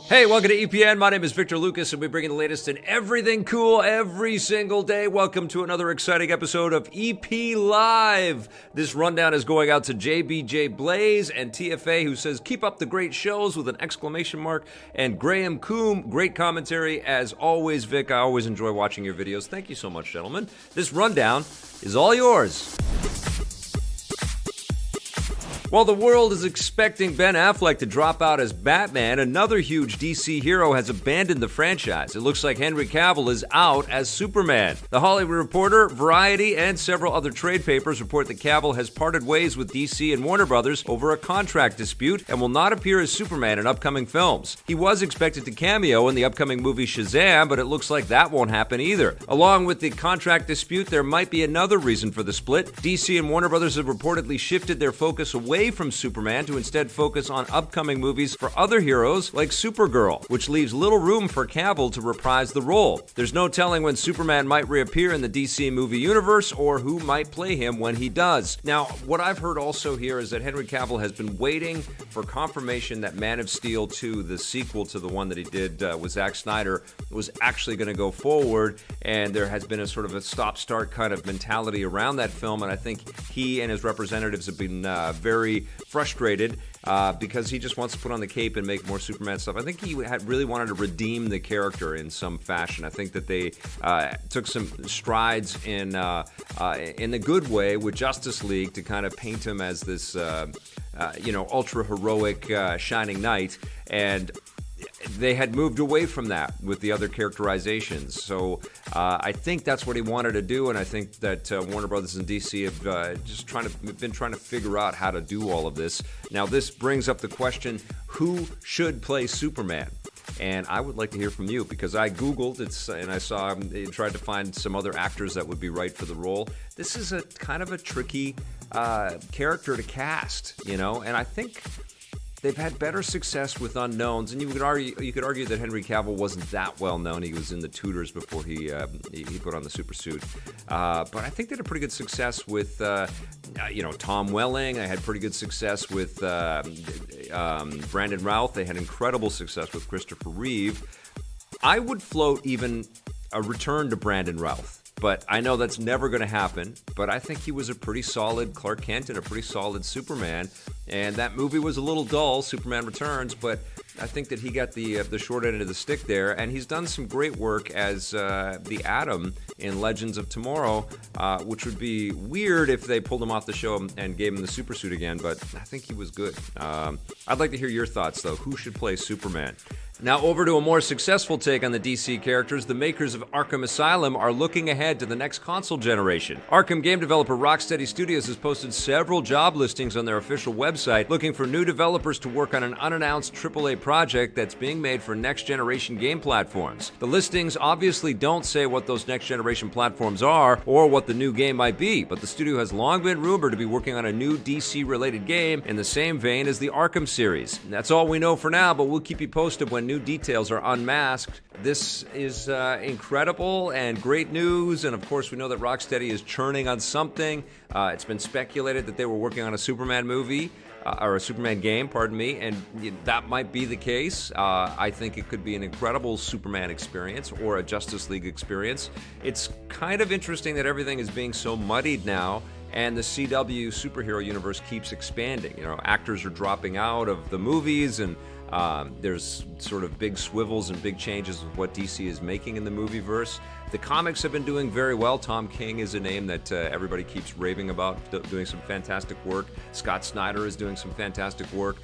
Hey, welcome to EPN. My name is Victor Lucas, and we bring you the latest in everything cool every single day. Welcome to another exciting episode of EP Live. This rundown is going out to JBJ Blaze and TFA, who says, keep up the great shows with an exclamation mark, and Graham Coombe, great commentary as always. Vic, I always enjoy watching your videos. Thank you so much, gentlemen. This rundown is all yours. While the world is expecting Ben Affleck to drop out as Batman, another huge DC hero has abandoned the franchise. It looks like Henry Cavill is out as Superman. The Hollywood Reporter, Variety, and several other trade papers report that Cavill has parted ways with DC and Warner Brothers over a contract dispute and will not appear as Superman in upcoming films. He was expected to cameo in the upcoming movie Shazam, but it looks like that won't happen either. Along with the contract dispute, there might be another reason for the split. DC and Warner Brothers have reportedly shifted their focus away from Superman to instead focus on upcoming movies for other heroes like Supergirl, which leaves little room for Cavill to reprise the role. There's no telling when Superman might reappear in the DC movie universe or who might play him when he does. Now, what I've heard also here is that Henry Cavill has been waiting for confirmation that Man of Steel 2, the sequel to the one that he did with Zack Snyder, was actually going to go forward, and there has been a sort of a stop-start kind of mentality around that film, and I think he and his representatives have been very frustrated because he just wants to put on the cape and make more Superman stuff. I think he really wanted to redeem the character in some fashion. I think that they took some strides in the good way with Justice League to kind of paint him as this ultra heroic shining knight, and they had moved away from that with the other characterizations. So I think that's what he wanted to do, and I think that Warner Brothers and DC have been trying to figure out how to do all of this. Now, this brings up the question, who should play Superman? And I would like to hear from you, because I Googled it and I saw, tried to find some other actors that would be right for the role. This is a kind of a tricky character to cast, and I think they've had better success with unknowns, and you could argue that Henry Cavill wasn't that well known. He was in the Tudors before he put on the supersuit. But I think they had a pretty good success with Tom Welling. They had pretty good success with Brandon Routh. They had incredible success with Christopher Reeve. I would float even a return to Brandon Routh. But I know that's never going to happen. But I think he was a pretty solid Clark Kent and a pretty solid Superman. And that movie was a little dull, Superman Returns, but I think that he got the short end of the stick there. And he's done some great work as the Atom in Legends of Tomorrow, which would be weird if they pulled him off the show and gave him the supersuit again. But I think he was good. I'd like to hear your thoughts, though. Who should play Superman? Now over to a more successful take on the DC characters. The makers of Arkham Asylum are looking ahead to the next console generation. Arkham game developer Rocksteady Studios has posted several job listings on their official website looking for new developers to work on an unannounced AAA project that's being made for next-generation game platforms. The listings obviously don't say what those next-generation platforms are or what the new game might be, but the studio has long been rumored to be working on a new DC-related game in the same vein as the Arkham series. That's all we know for now, but we'll keep you posted when new details are unmasked. This is incredible and great news, and of course we know that Rocksteady is churning on something. It's been speculated that they were working on a Superman movie, or a Superman game, pardon me, and that might be the case. I think it could be an incredible Superman experience or a Justice League experience. It's kind of interesting that everything is being so muddied now, and the CW superhero universe keeps expanding. Actors are dropping out of the movies, and there's sort of big swivels and big changes with what DC is making in the movieverse. The comics have been doing very well. Tom King is a name that everybody keeps raving about, doing some fantastic work. Scott Snyder is doing some fantastic work.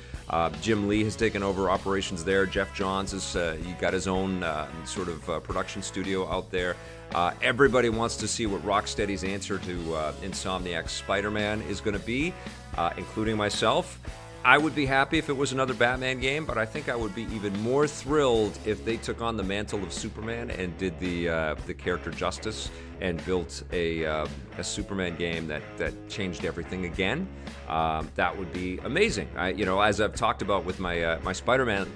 Jim Lee has taken over operations there. Jeff Johns has he got his own sort of production studio out there. Everybody wants to see what Rocksteady's answer to Insomniac's Spider-Man is going to be, including myself. I would be happy if it was another Batman game, but I think I would be even more thrilled if they took on the mantle of Superman and did the character justice and built a Superman game that changed everything again. That would be amazing. As I've talked about with my Spider-Man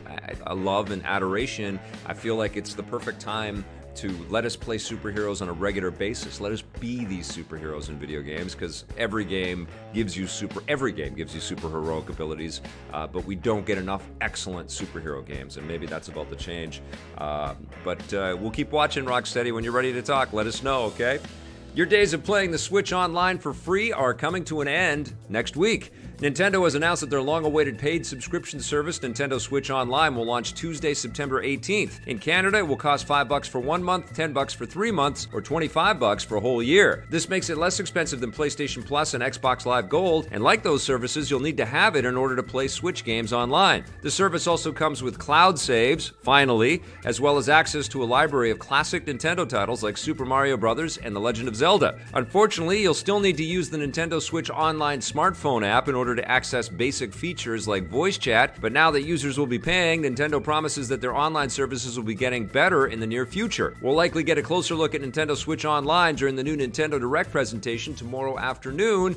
love and adoration, I feel like it's the perfect time to let us play superheroes on a regular basis. Let us be these superheroes in video games, because every game gives you superheroic abilities, but we don't get enough excellent superhero games, and maybe that's about to change. But we'll keep watching, Rocksteady. When you're ready to talk, let us know, okay? Your days of playing the Switch online for free are coming to an end next week. Nintendo has announced that their long-awaited paid subscription service, Nintendo Switch Online, will launch Tuesday, September 18th. In Canada, it will cost $5 for 1 month, $10 for 3 months, or $25 for a whole year. This makes it less expensive than PlayStation Plus and Xbox Live Gold, and like those services, you'll need to have it in order to play Switch games online. The service also comes with cloud saves, finally, as well as access to a library of classic Nintendo titles like Super Mario Bros. And The Legend of Zelda. Unfortunately, you'll still need to use the Nintendo Switch Online smartphone app in order to access basic features like voice chat, but now that users will be paying, Nintendo promises that their online services will be getting better in the near future. We'll likely get a closer look at Nintendo Switch Online during the new Nintendo Direct presentation tomorrow afternoon.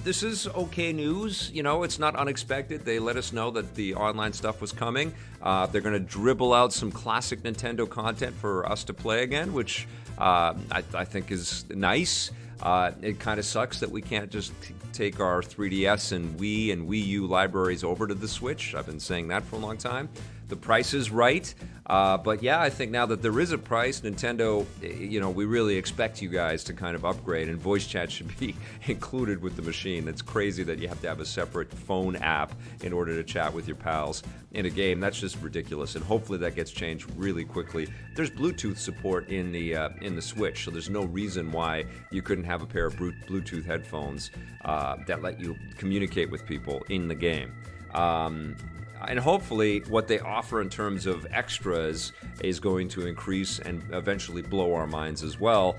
This is okay news. You know, it's not unexpected. They let us know that the online stuff was coming. They're going to dribble out some classic Nintendo content for us to play again, which I think is nice. It kind of sucks that we can't just take our 3DS and Wii U libraries over to the Switch. I've been saying that for a long time. The price is right, but yeah, I think now that there is a price, Nintendo, we really expect you guys to kind of upgrade, and voice chat should be included with the machine. It's crazy that you have to have a separate phone app in order to chat with your pals in a game. That's just ridiculous, and hopefully that gets changed really quickly. There's Bluetooth support in the Switch, so there's no reason why you couldn't have a pair of Bluetooth headphones that let you communicate with people in the game. And hopefully what they offer in terms of extras is going to increase and eventually blow our minds as well.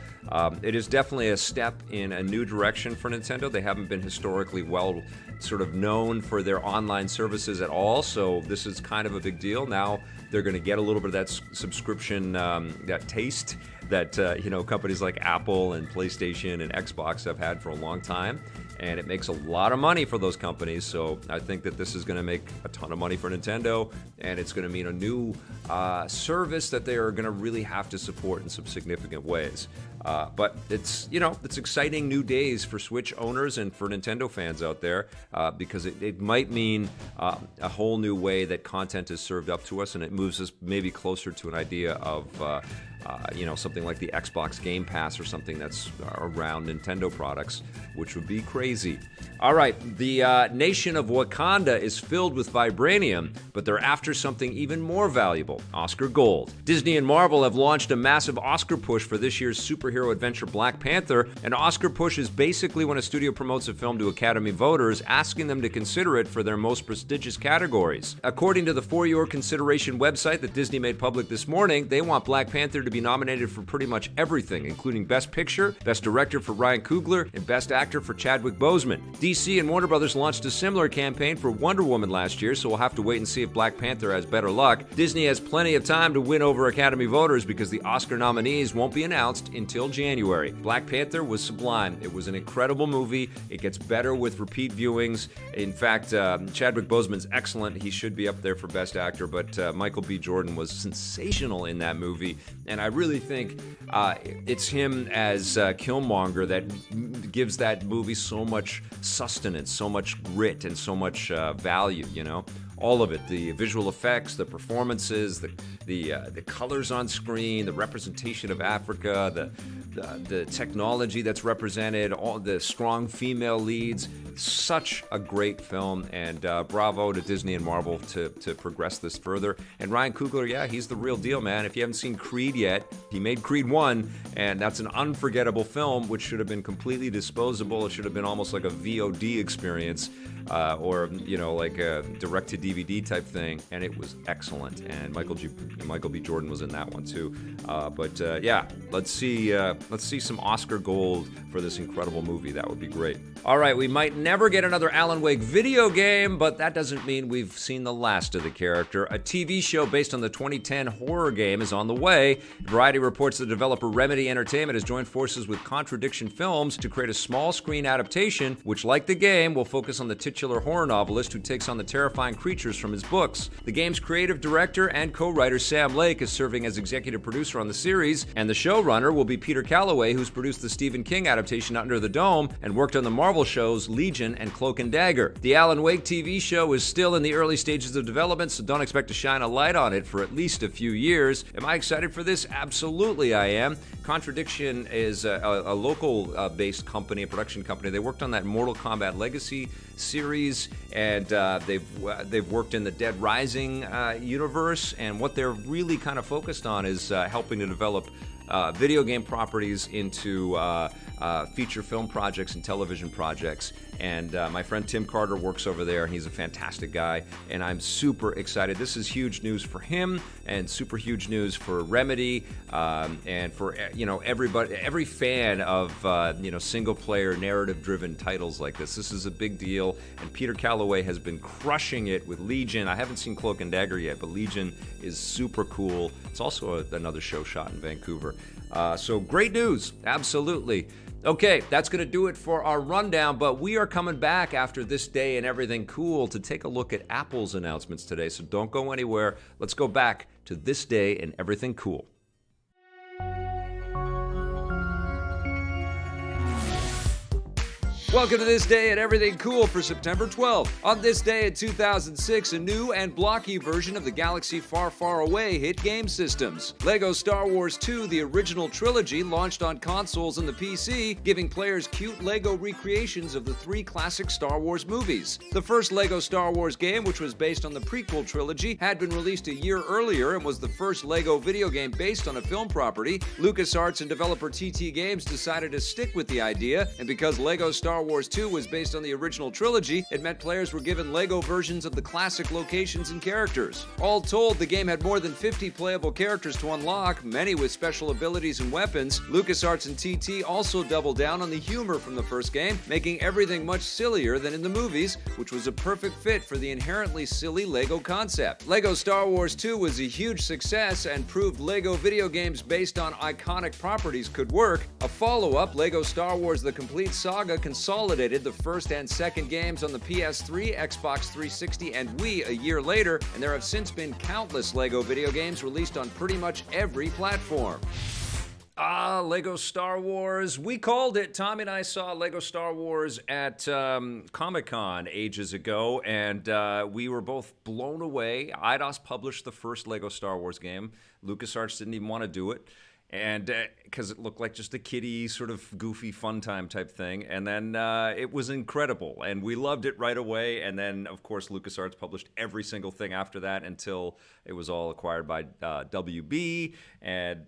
It is definitely a step in a new direction for Nintendo. They haven't been historically well sort of known for their online services at all, so this is kind of a big deal. Now they're going to get a little bit of that subscription, that taste that companies like Apple and PlayStation and Xbox have had for a long time. And it makes a lot of money for those companies, so I think that this is going to make a ton of money for Nintendo, and it's going to mean a new service that they are going to really have to support in some significant ways. But it's exciting new days for Switch owners and for Nintendo fans out there, because it might mean a whole new way that content is served up to us, and it moves us maybe closer to an idea of something like the Xbox Game Pass or something that's around Nintendo products, which would be crazy. All right, the nation of Wakanda is filled with vibranium, but they're after something even more valuable, Oscar gold. Disney and Marvel have launched a massive Oscar push for this year's superhero adventure Black Panther. An Oscar push is basically when a studio promotes a film to Academy voters, asking them to consider it for their most prestigious categories. According to the For Your Consideration website that Disney made public this morning, they want Black Panther to be nominated for pretty much everything, including Best Picture, Best Director for Ryan Coogler, and Best Actor for Chadwick Boseman. DC and Warner Brothers launched a similar campaign for Wonder Woman last year, so we'll have to wait and see if Black Panther has better luck. Disney has plenty of time to win over Academy voters because the Oscar nominees won't be announced until January. Black Panther was sublime. It was an incredible movie. It gets better with repeat viewings. In fact, Chadwick Boseman's excellent. He should be up there for Best Actor, but Michael B. Jordan was sensational in that movie, and I really think it's him as Killmonger that gives that movie so much sustenance, so much grit, and so much value, all of it, the visual effects, the performances, the colors on screen, the representation of Africa, the technology that's represented, all the strong female leads. Such a great film, and bravo to Disney and Marvel to progress this further. And Ryan Coogler, yeah, he's the real deal, man. If you haven't seen Creed yet, he made Creed 1, and that's an unforgettable film, which should have been completely disposable. It should have been almost like a VOD experience, or like a direct-to-DVD type thing, and it was excellent. And Michael B. Jordan was in that one too. But let's see some Oscar gold for this incredible movie. That would be great. All right, we might never get another Alan Wake video game, but that doesn't mean we've seen the last of the character. A TV show based on the 2010 horror game is on the way. Variety reports the developer Remedy Entertainment has joined forces with Contradiction Films to create a small screen adaptation, which, like the game, will focus on the titular titular horror novelist who takes on the terrifying creatures from his books. The game's creative director and co-writer Sam Lake is serving as executive producer on the series, and the showrunner will be Peter Calloway, who's produced the Stephen King adaptation Under the Dome and worked on the Marvel shows Legion and Cloak and Dagger. The Alan Wake TV show is still in the early stages of development, so don't expect to shine a light on it for at least a few years. Am I excited for this? Absolutely I am. Contradiction is a local-based company, a production company. They worked on that Mortal Kombat Legacy series, and they've worked in the Dead Rising universe, and what they're really kind of focused on is helping to develop video game properties into feature film projects and television projects. And my friend Tim Carter works over there, and he's a fantastic guy, and I'm super excited. This is huge news for him and super huge news for Remedy, and for everybody, every fan of single-player narrative-driven titles like this. This is a big deal, and Peter Calloway has been crushing it with Legion. I haven't seen Cloak and Dagger yet, but Legion is super cool. It's also another show shot in Vancouver. So great news, absolutely. Okay, that's going to do it for our rundown, but we are coming back after This Day and Everything Cool to take a look at Apple's announcements today, so don't go anywhere. Let's go back to This Day and Everything Cool. Welcome to This Day and Everything Cool for September 12th. On this day in 2006, a new and blocky version of the galaxy far, far away hit game systems. LEGO Star Wars 2, the original trilogy, launched on consoles and the PC, giving players cute LEGO recreations of the 3 classic Star Wars movies. The first LEGO Star Wars game, which was based on the prequel trilogy, had been released a year earlier and was the first LEGO video game based on a film property. LucasArts and developer TT Games decided to stick with the idea, and because LEGO Star Wars 2 was based on the original trilogy, it meant players were given LEGO versions of the classic locations and characters. All told, the game had more than 50 playable characters to unlock, many with special abilities and weapons. LucasArts and TT also doubled down on the humor from the first game, making everything much sillier than in the movies, which was a perfect fit for the inherently silly LEGO concept. LEGO Star Wars 2 was a huge success and proved LEGO video games based on iconic properties could work. A follow-up, LEGO Star Wars The Complete Saga, consolidated the first and second games on the PS3, Xbox 360, and Wii a year later, and there have since been countless LEGO video games released on pretty much every platform. LEGO Star Wars. We called it. Tommy and I saw LEGO Star Wars at Comic-Con ages ago, and we were both blown away. Eidos published the first LEGO Star Wars game. LucasArts didn't even want to do it, and because it looked like just a kiddie, sort of goofy fun time type thing. And then it was incredible, and we loved it right away. And then, of course, LucasArts published every single thing after that until it was all acquired by WB, and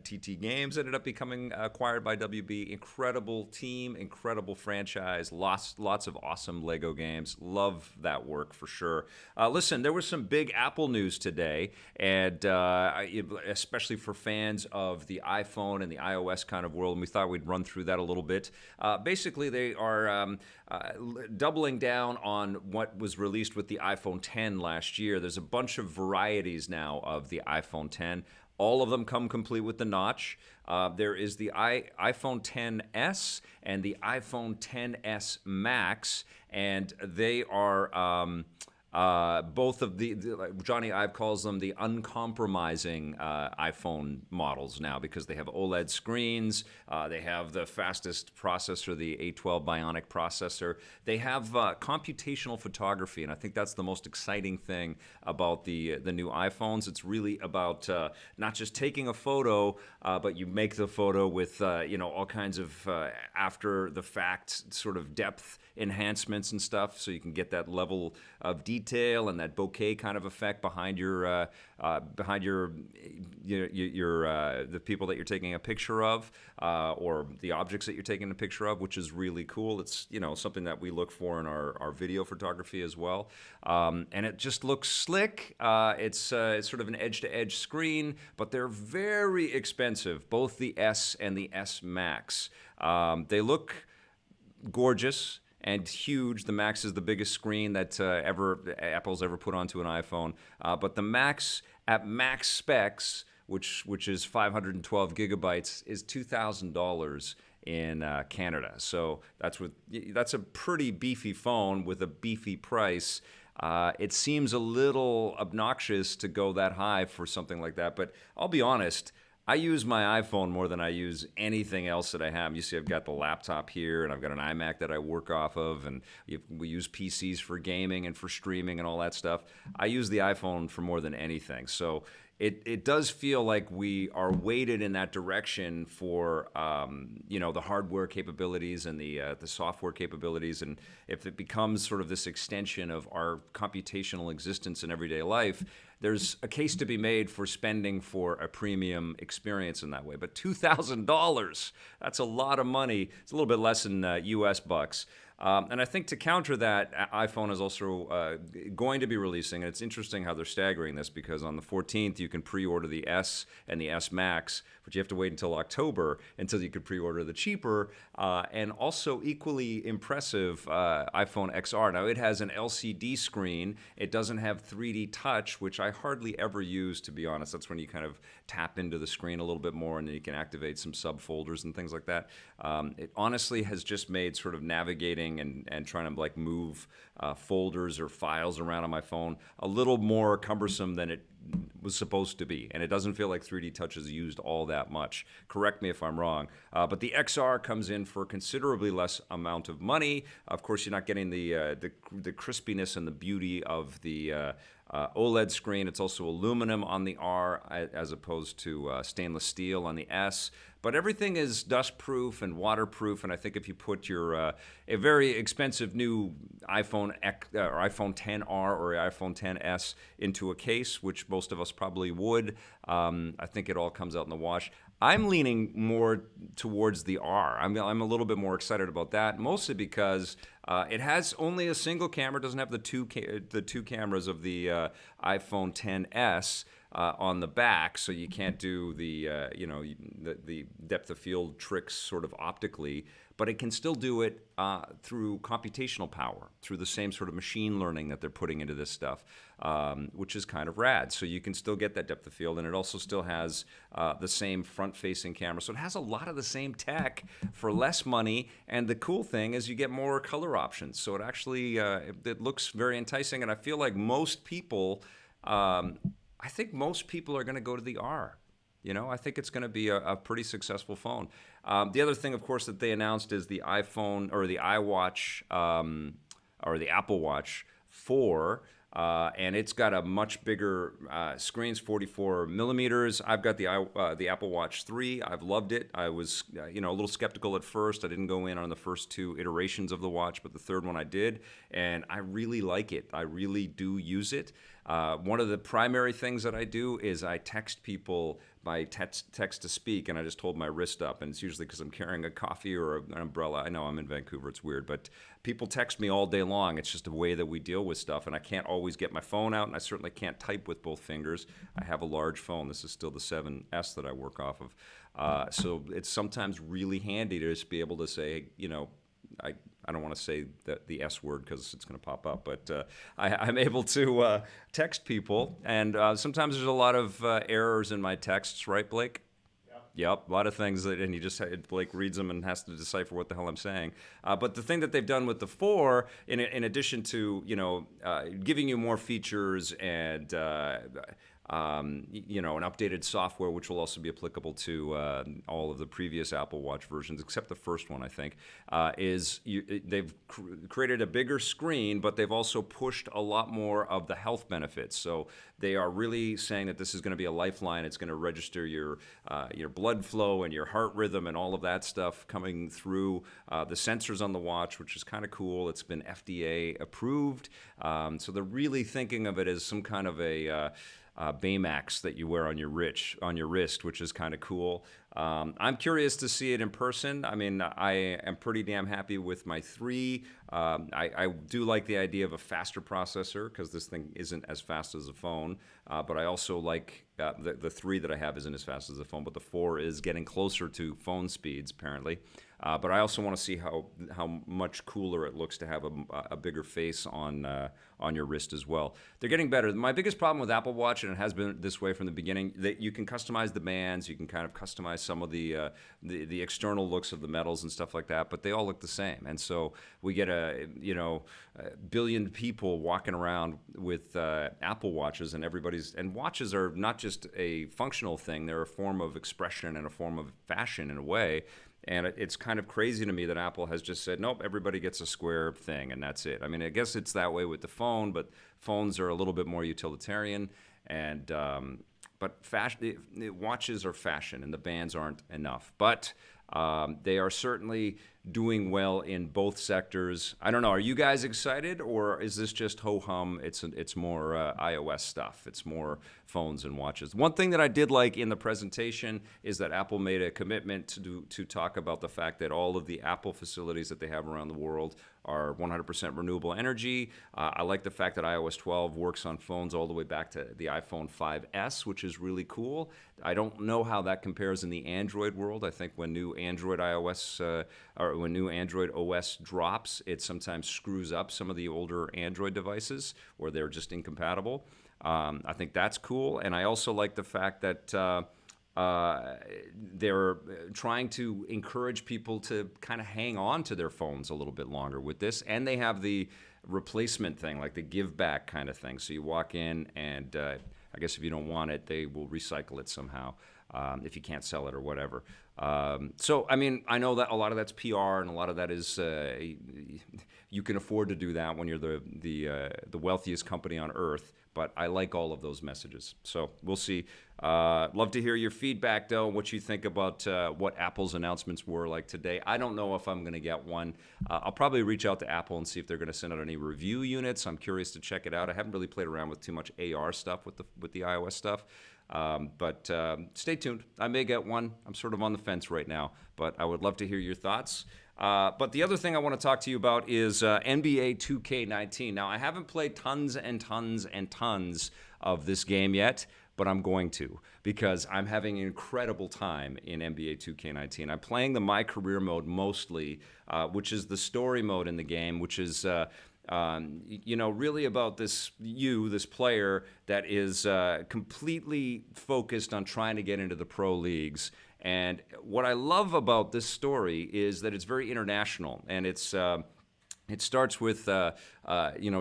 TT Games ended up becoming acquired by WB. Incredible team, incredible franchise, lots of awesome LEGO games. Love that work for sure. Listen, there was some big Apple news today, and especially for fans of the iPhone and the iOS kind of world, and we thought we'd run through that a little bit. Basically, they are doubling down on what was released with the iPhone 10 last year. There's a bunch of varieties now of the iPhone 10. All of them come complete with the notch. There is the iPhone 10s and the iPhone 10s Max, and they are both of the like Johnny Ive calls them the uncompromising iPhone models now, because they have OLED screens, they have the fastest processor, the A12 Bionic processor. They have computational photography, and I think that's the most exciting thing about the new iPhones. It's really about not just taking a photo, but you make the photo with all kinds of after the fact sort of depth enhancements and stuff, so you can get that level of detail and that bokeh kind of effect behind your the people that you're taking a picture of, or the objects that you're taking a picture of, which is really cool. It's something that we look for in our video photography as well, and it just looks slick. It's sort of an edge-to-edge screen, but they're very expensive, both the S and the S Max. They look gorgeous and huge. The Max is the biggest screen that Apple's ever put onto an iPhone. But the Max at max specs, which is 512 gigabytes, is $2,000. in Canada. So that's a pretty beefy phone with a beefy price. It seems a little obnoxious to go that high for something like that, but I'll be honest. I use my iPhone more than I use anything else that I have. You see, I've got the laptop here, and I've got an iMac that I work off of, and we use PCs for gaming and for streaming and all that stuff. I use the iPhone for more than anything. So it does feel like we are weighted in that direction for the hardware capabilities and the software capabilities, and if it becomes sort of this extension of our computational existence in everyday life, there's a case to be made for spending for a premium experience in that way. But $2,000, that's a lot of money. It's a little bit less than US bucks. And I think to counter that, iPhone is also going to be releasing, and it's interesting how they're staggering this, because on the 14th you can pre-order the S and the S Max, but you have to wait until October until you could pre-order the cheaper and also equally impressive iPhone XR. Now, it has an LCD screen. It doesn't have 3D touch, which I hardly ever use, to be honest. That's when you kind of tap into the screen a little bit more, and then you can activate some subfolders and things like that. It honestly has just made sort of navigating and trying to like move folders or files around on my phone a little more cumbersome than it was supposed to be, and it doesn't feel like 3D touch is used all that much. Correct me if I'm wrong, but the XR comes in for considerably less amount of money. Of course, you're not getting the crispiness and the beauty of the OLED screen. It's also aluminum on the R as opposed to stainless steel on the S. But everything is dust-proof and waterproof, and I think if you put your a very expensive new iPhone X, or iPhone XR or iPhone XS into a case, which most of us probably would, I think it all comes out in the wash. I'm leaning more towards the R. I'm a little bit more excited about that, mostly because it has only a single camera. It doesn't have the two cameras of the iPhone XS. On the back, so you can't do the depth of field tricks sort of optically, but it can still do it through computational power, through the same sort of machine learning that they're putting into this stuff, which is kind of rad. So you can still get that depth of field, and it also still has the same front-facing camera. So it has a lot of the same tech for less money, and the cool thing is you get more color options. So it actually it looks very enticing, and I feel like most people. I think most people are going to go to the R. I think it's going to be a pretty successful phone. The other thing, of course, that they announced is the iPhone or the iWatch or the Apple Watch 4. And it's got a much bigger screen, 44 millimeters. I've got the Apple Watch 3. I've loved it. I was a little skeptical at first. I didn't go in on the first two iterations of the watch, but the third one I did, and I really like it. I really do use it. One of the primary things that I do is I text people by text to speak, and I just hold my wrist up, and it's usually because I'm carrying a coffee or an umbrella. I know I'm in Vancouver, it's weird, but people text me all day long. It's just a way that we deal with stuff, and I can't always get my phone out, and I certainly can't type with both fingers. I have a large phone. This is still the 7S that I work off of. So it's sometimes really handy to just be able to say, I don't want to say the S word because it's going to pop up, but I'm able to text people, and sometimes there's a lot of errors in my texts, right, Blake? Yep, a lot of things and you just Blake reads them and has to decipher what the hell I'm saying. But the thing that they've done with the 4, in addition to giving you more features and an updated software, which will also be applicable to all of the previous Apple Watch versions, except the first one, I think, they've created a bigger screen, but they've also pushed a lot more of the health benefits. So they are really saying that this is going to be a lifeline. It's going to register your blood flow and your heart rhythm and all of that stuff coming through the sensors on the watch, which is kind of cool. It's been FDA approved. So they're really thinking of it as some kind of a Baymax that you wear on your wrist, which is kind of cool. I'm curious to see it in person. I mean, I am pretty damn happy with my 3. I do like the idea of a faster processor because this thing isn't as fast as a phone. But I also like the 3 that I have isn't as fast as the phone, but the 4 is getting closer to phone speeds, apparently. But I also want to see how much cooler it looks to have a bigger face on your wrist as well. They're getting better. My biggest problem with Apple Watch, and it has been this way from the beginning, that you can customize the bands, you can kind of customize some of the external looks of the metals and stuff like that, but they all look the same. And so we get a billion people walking around with Apple Watches, and watches are not just a functional thing; they're a form of expression and a form of fashion in a way. And it's kind of crazy to me that Apple has just said, nope, everybody gets a square thing, and that's it. I mean, I guess it's that way with the phone, but phones are a little bit more utilitarian. And but watches are fashion, and the bands aren't enough. But they are certainly doing well in both sectors. I don't know. Are you guys excited, or is this just ho-hum? It's more iOS stuff. It's more phones and watches. One thing that I did like in the presentation is that Apple made a commitment to talk about the fact that all of the Apple facilities that they have around the world are 100% renewable energy. I like the fact that iOS 12 works on phones all the way back to the iPhone 5S, which is really cool. I don't know how that compares in the Android world. I think when new Android OS drops, it sometimes screws up some of the older Android devices, or they're just incompatible. I think that's cool, and I also like the fact that they're trying to encourage people to kind of hang on to their phones a little bit longer with this, and they have the replacement thing, like the give back kind of thing. So you walk in, and I guess if you don't want it, they will recycle it somehow. If you can't sell it or whatever. So, I mean, I know that a lot of that's PR, and a lot of that is you can afford to do that when you're the wealthiest company on earth. But I like all of those messages. So we'll see. Love to hear your feedback, though, what you think about what Apple's announcements were like today. I don't know if I'm going to get one. I'll probably reach out to Apple and see if they're going to send out any review units. I'm curious to check it out. I haven't really played around with too much AR stuff with the iOS stuff. But stay tuned. I may get one. I'm sort of on the fence right now, but I would love to hear your thoughts. But the other thing I want to talk to you about is NBA 2K19. Now, I haven't played tons and tons and tons of this game yet, but I'm going to, because I'm having an incredible time in NBA 2K19. I'm playing the My Career mode mostly, which is the story mode in the game, which is really about this player that is completely focused on trying to get into the pro leagues. And what I love about this story is that it's very international, and it starts with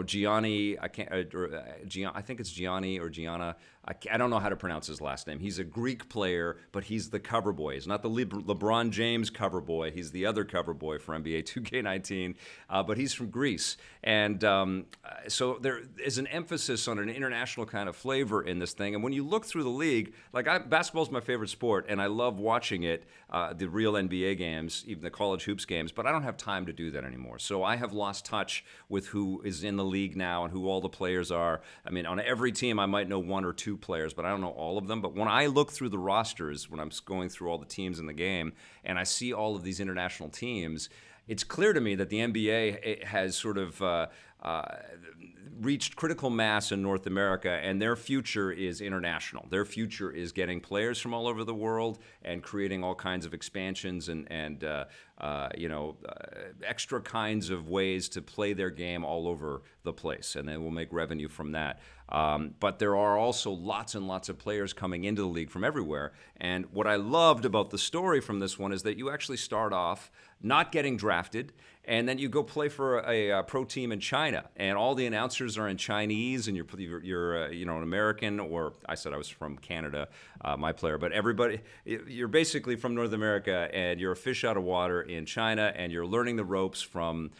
Gianni. I think it's Gianni or Gianna. I don't know how to pronounce his last name. He's a Greek player, but he's the cover boy. He's not the LeBron James cover boy. He's the other cover boy for NBA 2K19, but he's from Greece. And so there is an emphasis on an international kind of flavor in this thing. And when you look through the league, basketball is my favorite sport, and I love watching it, the real NBA games, even the college hoops games, but I don't have time to do that anymore. So I have lost touch with who is in the league now and who all the players are. I mean, on every team, I might know one or two players, but I don't know all of them. But when I look through the rosters, when I'm going through all the teams in the game, and I see all of these international teams, it's clear to me that the NBA has sort of reached critical mass in North America, and their future is international. Their future is getting players from all over the world and creating all kinds of expansions and extra kinds of ways to play their game all over the place, and they will make revenue from that. But there are also lots and lots of players coming into the league from everywhere. And what I loved about the story from this one is that you actually start off not getting drafted, and then you go play for a pro team in China, and all the announcers are in Chinese, and you're an American, or I said I was from Canada, my player, but everybody, you're basically from North America, and you're a fish out of water in China, and you're learning the ropes from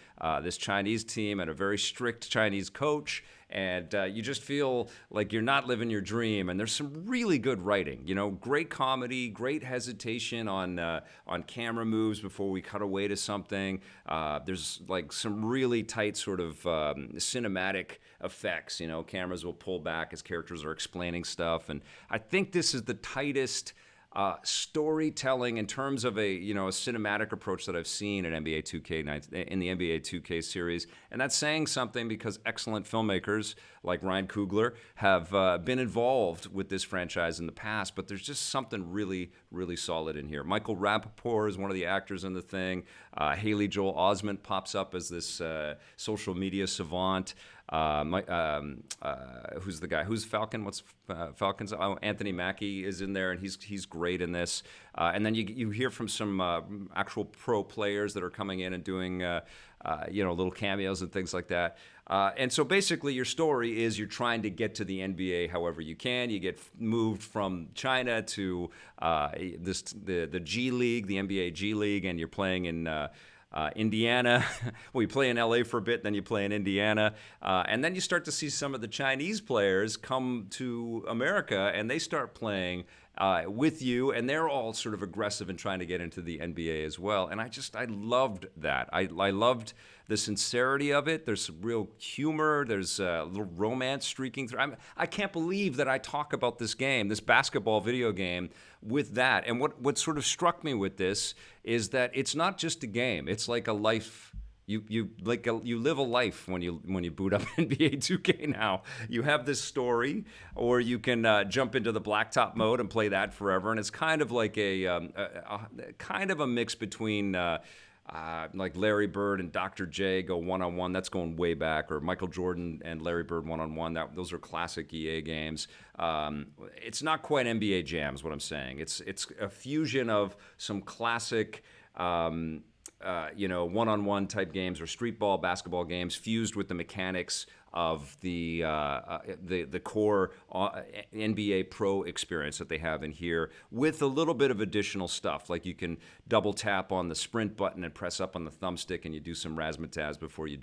this Chinese team and a very strict Chinese coach. And you just feel like you're not living your dream. And there's some really good writing, great comedy, great hesitation on camera moves before we cut away to something. There's some really tight sort of cinematic effects. Cameras will pull back as characters are explaining stuff. And I think this is the tightest storytelling in terms of a cinematic approach that I've seen in NBA 2K in the NBA 2K series, and that's saying something because excellent filmmakers like Ryan Coogler have been involved with this franchise in the past. But there's just something really, really solid in here. Michael Rapaport is one of the actors in the thing. Haley Joel Osment pops up as this social media savant. Who's the guy? Who's Falcon? What's Falcon's? Oh, Anthony Mackie is in there, and he's great in this. And then you hear from some actual pro players that are coming in and doing little cameos and things like that. And so basically, your story is you're trying to get to the NBA however you can. You get moved from China to the G League, the NBA G League, and you're playing in Indiana. Well, you play in LA for a bit, then you play in Indiana. And then you start to see some of the Chinese players come to America, and they start playing with you, and they're all sort of aggressive and trying to get into the NBA as well. And I loved that. I loved the sincerity of it. There's some real humor. There's a little romance streaking through. I can't believe that I talk about this game, this basketball video game, with that. And what sort of struck me with this is that it's not just a game. It's like a life. You live a life when you boot up NBA 2K now. You have this story, or you can jump into the blacktop mode and play that forever. And it's kind of like a kind of a mix between like Larry Bird and Dr. J go one-on-one. That's going way back. Or Michael Jordan and Larry Bird one-on-one. Those are classic EA games. It's not quite NBA Jam is what I'm saying. It's a fusion of some classic one-on-one type games or street ball basketball games fused with the mechanics of the core NBA Pro experience that they have in here, with a little bit of additional stuff. Like you can double tap on the sprint button and press up on the thumbstick, and you do some razzmatazz before you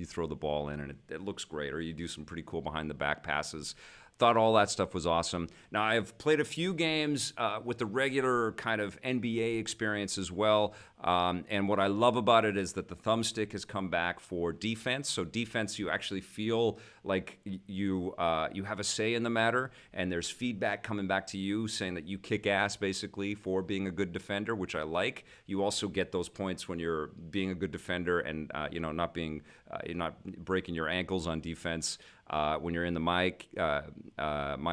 throw the ball in, and it looks great. Or you do some pretty cool behind the back passes. Thought all that stuff was awesome. Now, I've played a few games with the regular kind of NBA experience as well. And what I love about it is that the thumbstick has come back for defense. So defense, you actually feel like you have a say in the matter, and there's feedback coming back to you saying that you kick ass basically for being a good defender, which I like. You also get those points when you're being a good defender and not breaking your ankles on defense. When you're in the my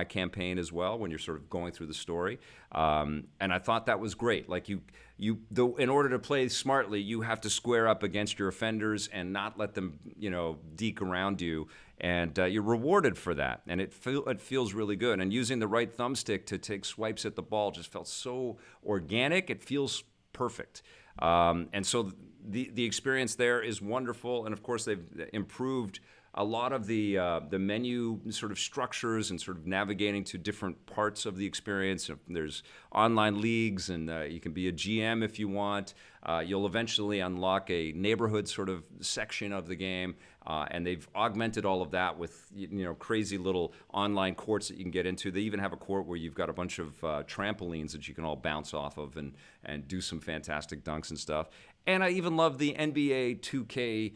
campaign as well, when you're sort of going through the story, and I thought that was great. Like in order to play smartly, you have to square up against your offenders and not let them, deke around you, and you're rewarded for that. And it feels really good. And using the right thumbstick to take swipes at the ball just felt so organic. It feels perfect. And so the experience there is wonderful. And of course, they've improved a lot of the menu sort of structures and sort of navigating to different parts of the experience. There's online leagues, and you can be a GM if you want. You'll eventually unlock a neighborhood sort of section of the game, and they've augmented all of that with crazy little online courts that you can get into. They even have a court where you've got a bunch of trampolines that you can all bounce off of and do some fantastic dunks and stuff. And I even love the NBA 2K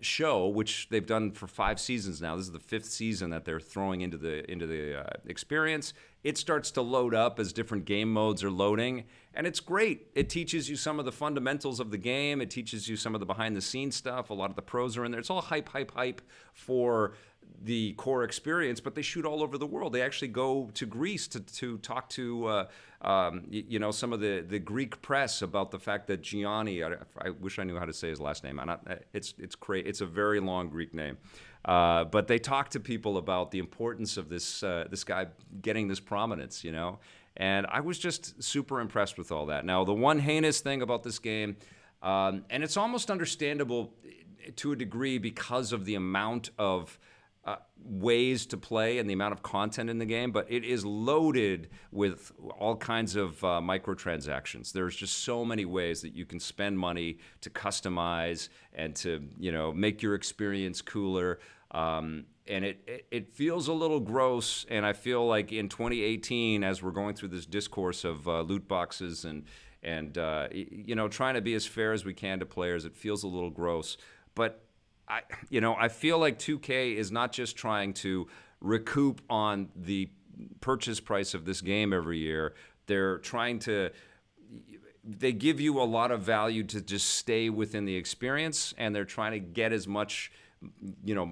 show, which they've done for 5 seasons now. This is the 5th season that they're throwing into the experience. It starts to load up as different game modes are loading, and it's great. It teaches you some of the fundamentals of the game. It teaches you some of the behind-the-scenes stuff. A lot of the pros are in there. It's all hype for the core experience, but they shoot all over the world. They actually go to Greece to talk to some of the Greek press about the fact that Gianni, I wish I knew how to say his last name. It's a very long Greek name. But they talk to people about the importance of this guy getting this prominence, and I was just super impressed with all that. Now, the one heinous thing about this game, and it's almost understandable to a degree because of the amount of ways to play and the amount of content in the game, but it is loaded with all kinds of microtransactions. There's just so many ways that you can spend money to customize and to make your experience cooler. And it feels a little gross, and I feel like in 2018, as we're going through this discourse of loot boxes and trying to be as fair as we can to players, it feels a little gross. But I feel like 2K is not just trying to recoup on the purchase price of this game every year, They're trying to, they give you a lot of value to just stay within the experience, and they're trying to get as much,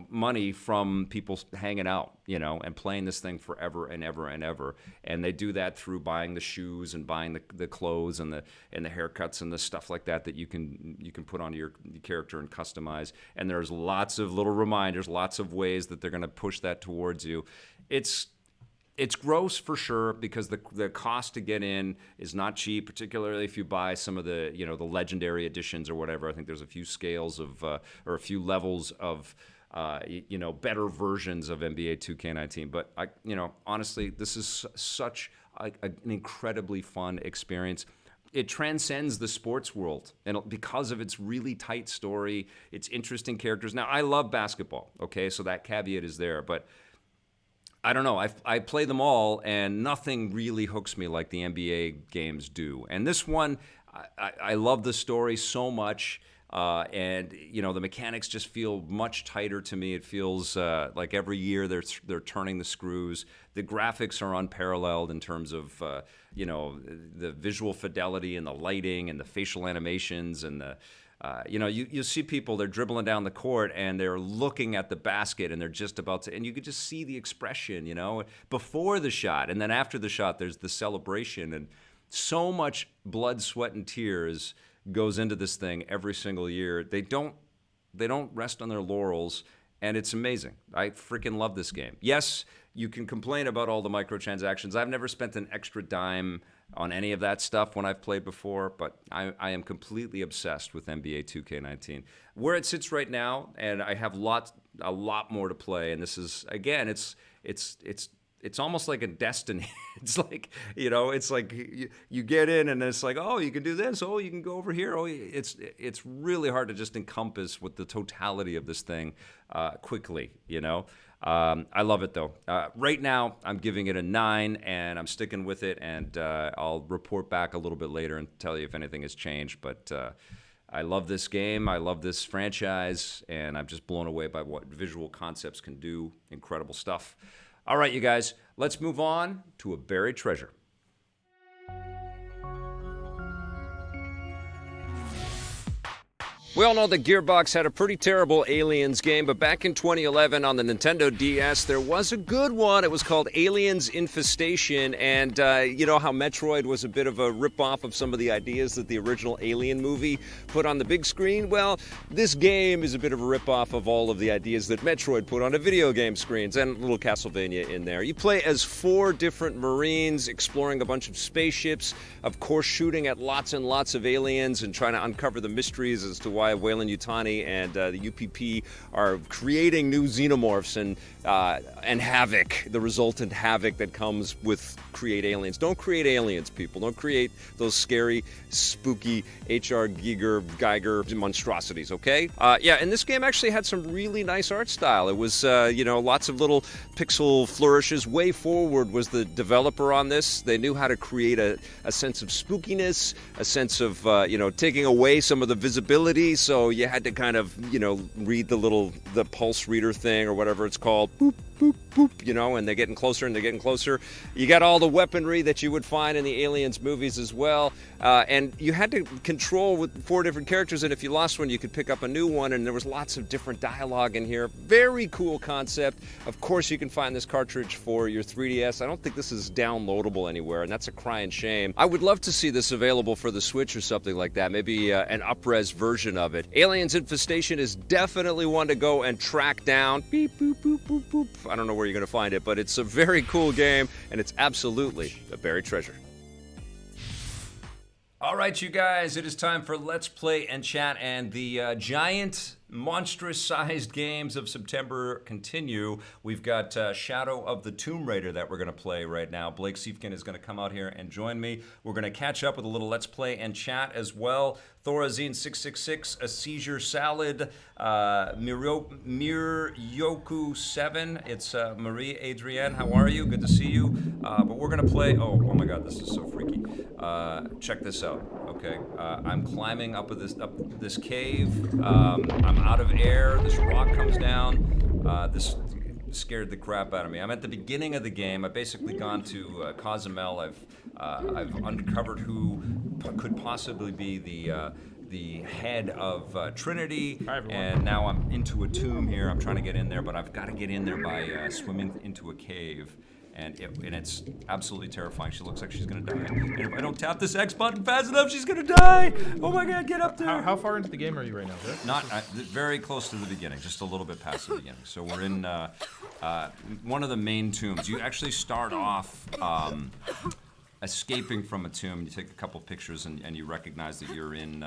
money from people hanging out, and playing this thing forever and ever and ever. And they do that through buying the shoes and buying the clothes and the haircuts and the stuff like that you can put onto your character and customize. And there's lots of little reminders, lots of ways that they're going to push that towards you. It's gross for sure, because the cost to get in is not cheap, particularly if you buy some of the the legendary editions or whatever. I think there's a few scales of or a few levels of better versions of NBA 2K19. But honestly, this is such an incredibly fun experience. It transcends the sports world, and because of its really tight story, its interesting characters. Now, I love basketball, okay, so that caveat is there, but I don't know. I play them all, and nothing really hooks me like the NBA games do. And this one, I love the story so much, and the mechanics just feel much tighter to me. It feels like every year they're turning the screws. The graphics are unparalleled in terms of the visual fidelity and the lighting and the facial animations and the. You see people, they're dribbling down the court and they're looking at the basket and they're just about to, and you could just see the expression, before the shot. And then after the shot, there's the celebration, and so much blood, sweat, and tears goes into this thing every single year. They don't rest on their laurels, and it's amazing. I freaking love this game. Yes, you can complain about all the microtransactions. I've never spent an extra dime on any of that stuff when I've played before, but I am completely obsessed with NBA 2K19. Where it sits right now, and I have a lot more to play, and this is, again, it's almost like a Destiny. It's like, it's like you get in and it's like, oh, you can do this. Oh, you can go over here. Oh, it's really hard to just encompass with the totality of this thing quickly, I love it, though. Right now, I'm giving it a 9, and I'm sticking with it, and I'll report back a little bit later and tell you if anything has changed. But I love this game. I love this franchise, and I'm just blown away by what visual concepts can do. Incredible stuff. All right, you guys, let's move on to a buried treasure. We all know that Gearbox had a pretty terrible Aliens game, but back in 2011 on the Nintendo DS, there was a good one. It was called Aliens Infestation, and you know how Metroid was a bit of a ripoff of some of the ideas that the original Alien movie put on the big screen? Well, this game is a bit of a ripoff of all of the ideas that Metroid put on the video game screens, and a little Castlevania in there. You play as 4 different Marines exploring a bunch of spaceships, of course shooting at lots and lots of aliens and trying to uncover the mysteries as to why Weyland-Yutani and the UPP are creating new xenomorphs and havoc, the resultant havoc that comes with create aliens. Don't create aliens, people. Don't create those scary, spooky H.R. Geiger monstrosities, okay? Yeah, and this game actually had some really nice art style. It was, lots of little pixel flourishes. Way Forward was the developer on this. They knew how to create a sense of spookiness, a sense of, taking away some of the visibility. So you had to kind of, read the pulse reader thing or whatever it's called. Boop, boop, boop, and they're getting closer and they're getting closer. You got all the weaponry that you would find in the Aliens movies as well. And you had to control with 4 different characters, and if you lost one, you could pick up a new one, and there was lots of different dialogue in here. Very cool concept. Of course, you can find this cartridge for your 3DS. I don't think this is downloadable anywhere, and that's a crying shame. I would love to see this available for the Switch or something like that, maybe an up-res version of it. Aliens Infestation is definitely one to go and track down. Beep, boop, boop, boop, boop. I don't know where you're going to find it, but it's a very cool game, and it's absolutely a buried treasure. All right, you guys, it is time for Let's Play and Chat, and the giant, monstrous-sized games of September continue. We've got Shadow of the Tomb Raider that we're going to play right now. Blake Siefkin is going to come out here and join me. We're going to catch up with a little Let's Play and Chat as well. Thorazine 666, A Seizure Salad, Miryoku 7. It's Marie Adrienne. How are you? Good to see you. But we're going to play... Oh my God, this is so freaky. Check this out. Okay, I'm climbing up this cave. I'm out of air. This rock comes down. This scared the crap out of me. I'm at the beginning of the game. I've basically gone to Cozumel. I've uncovered who could possibly be the head of Trinity, and now I'm into a tomb here. I'm trying to get in there, but I've got to get in there by swimming into a cave. And it's absolutely terrifying. She looks like she's gonna die. And if I don't tap this X button fast enough, she's gonna die! Oh my god, get up there! How far into the game are you right now, Vic? Not very close to the beginning, just a little bit past the beginning. So we're in one of the main tombs. You actually start off escaping from a tomb. You take a couple pictures and you recognize that you're in,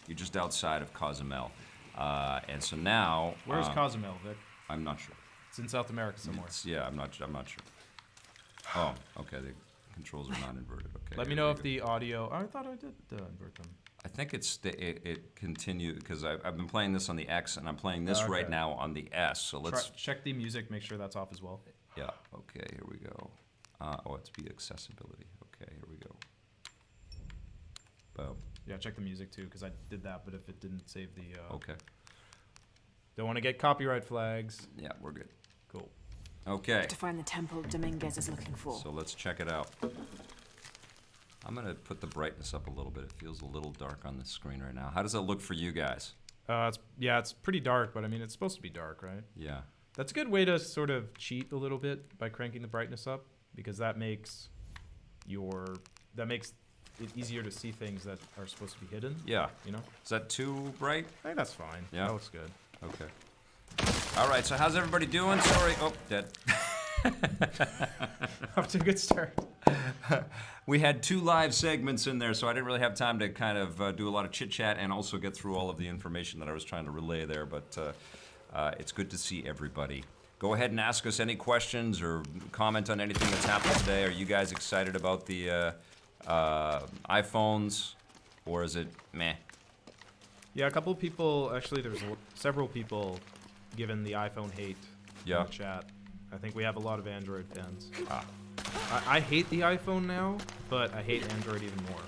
you're just outside of Cozumel. And so now... Where's Cozumel, Vic? I'm not sure. It's in South America somewhere. Yeah, I'm not sure. Oh, okay. The controls are not inverted. Okay. Let me know if the audio. Oh, I thought I did invert them. I think it continued because I've been playing this on the X and I'm playing this right now on the S. So let's check the music. Make sure that's off as well. Yeah. Okay. Here we go. Oh, it's be accessibility. Okay. Here we go. Boom. Yeah. Check the music too because I did that, but if it didn't save the. Okay. Don't want to get copyright flags. Yeah, we're good. Cool. Okay. To find the temple Dominguez is looking for. So let's check it out. I'm gonna put the brightness up a little bit. It feels a little dark on the screen right now. How does that look for you guys? It's pretty dark, but I mean it's supposed to be dark, right? Yeah. That's a good way to sort of cheat a little bit by cranking the brightness up because that makes it easier to see things that are supposed to be hidden. Yeah. You know? Is that too bright? I think that's fine. Yeah. That looks good. Okay. All right, so how's everybody doing? Sorry. Oh, dead. Off to a good start. We had 2 live segments in there, so I didn't really have time to kind of do a lot of chit-chat and also get through all of the information that I was trying to relay there, but it's good to see everybody. Go ahead and ask us any questions or comment on anything that's happened today. Are you guys excited about the iPhones, or is it meh? Yeah, a couple of people, actually there's several people given the iPhone hate in the chat. I think we have a lot of Android fans. I hate the iPhone now, but I hate Android even more.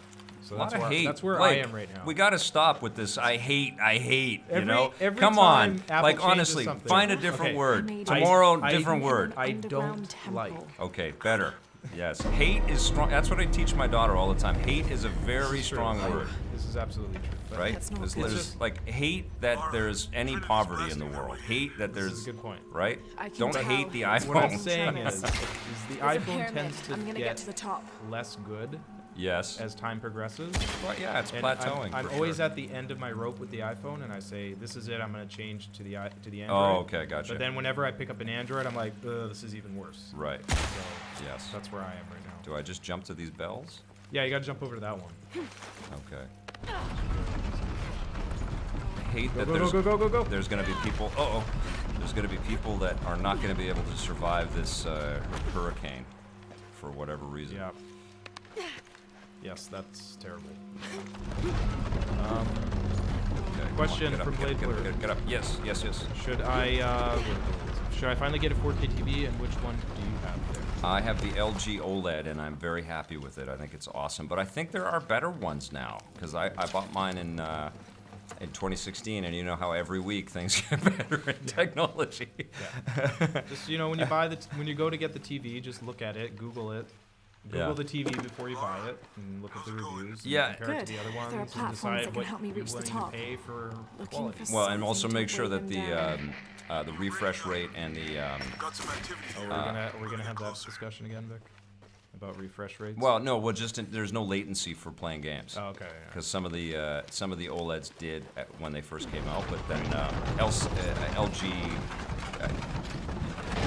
So that's where I am right now. We got to stop with this. I hate. You know, every come time on. Apple Like changes honestly, something. find a different word. I Tomorrow, different word. I don't like. Okay, better. Yes, hate is strong. That's what I teach my daughter all the time. Hate is a very strong word. This is absolutely true. But right? That's not There's good. just like hate that there's any poverty in the world. Hate that there's. This is a good point. Right? I can Don't tell. hate the What iPhone. What I'm saying is the There's a iPhone pyramid. tends to I'm gonna get to the top. less good Yes. as time progresses. Well, yeah, it's And plateauing. I'm for always sure. at the end of my rope with the iPhone, and I say, "This is it. I'm going to change to the Android." Oh, okay, gotcha. But then whenever I pick up an Android, I'm like, "Ugh, this is even worse." Right. So Yes. that's where I am right now. Do I just jump to these bells? Yeah, you got to jump over to that one. Okay. I hate that Go. there's going to be people. There's going to be people that are not going to be able to survive this hurricane for whatever reason. Yeah. Yes, that's terrible. Okay, come Question on, get up, from get up, Blade get up. Yes. Should I finally get a 4K TV, and which one do you have there? I have the LG OLED, and I'm very happy with it. I think it's awesome. But I think there are better ones now, because I bought mine in 2016, and you know how every week things get better in technology. Yeah. Just when you go to get the TV, just look at it, Google it. Google the TV before you buy it, and look at the reviews, and Yeah. compare it to the other There are ones, and platforms decide that can what help me you're reach the willing top. to pay for Looking quality. for Well, and also something make to sure weigh that them down. the refresh rate and the We're gonna have that discussion again, Vic, about refresh rates. well, no, there's no latency for playing games. Oh, okay. Yeah. Because some of the OLEDs did when they first came out, but then LG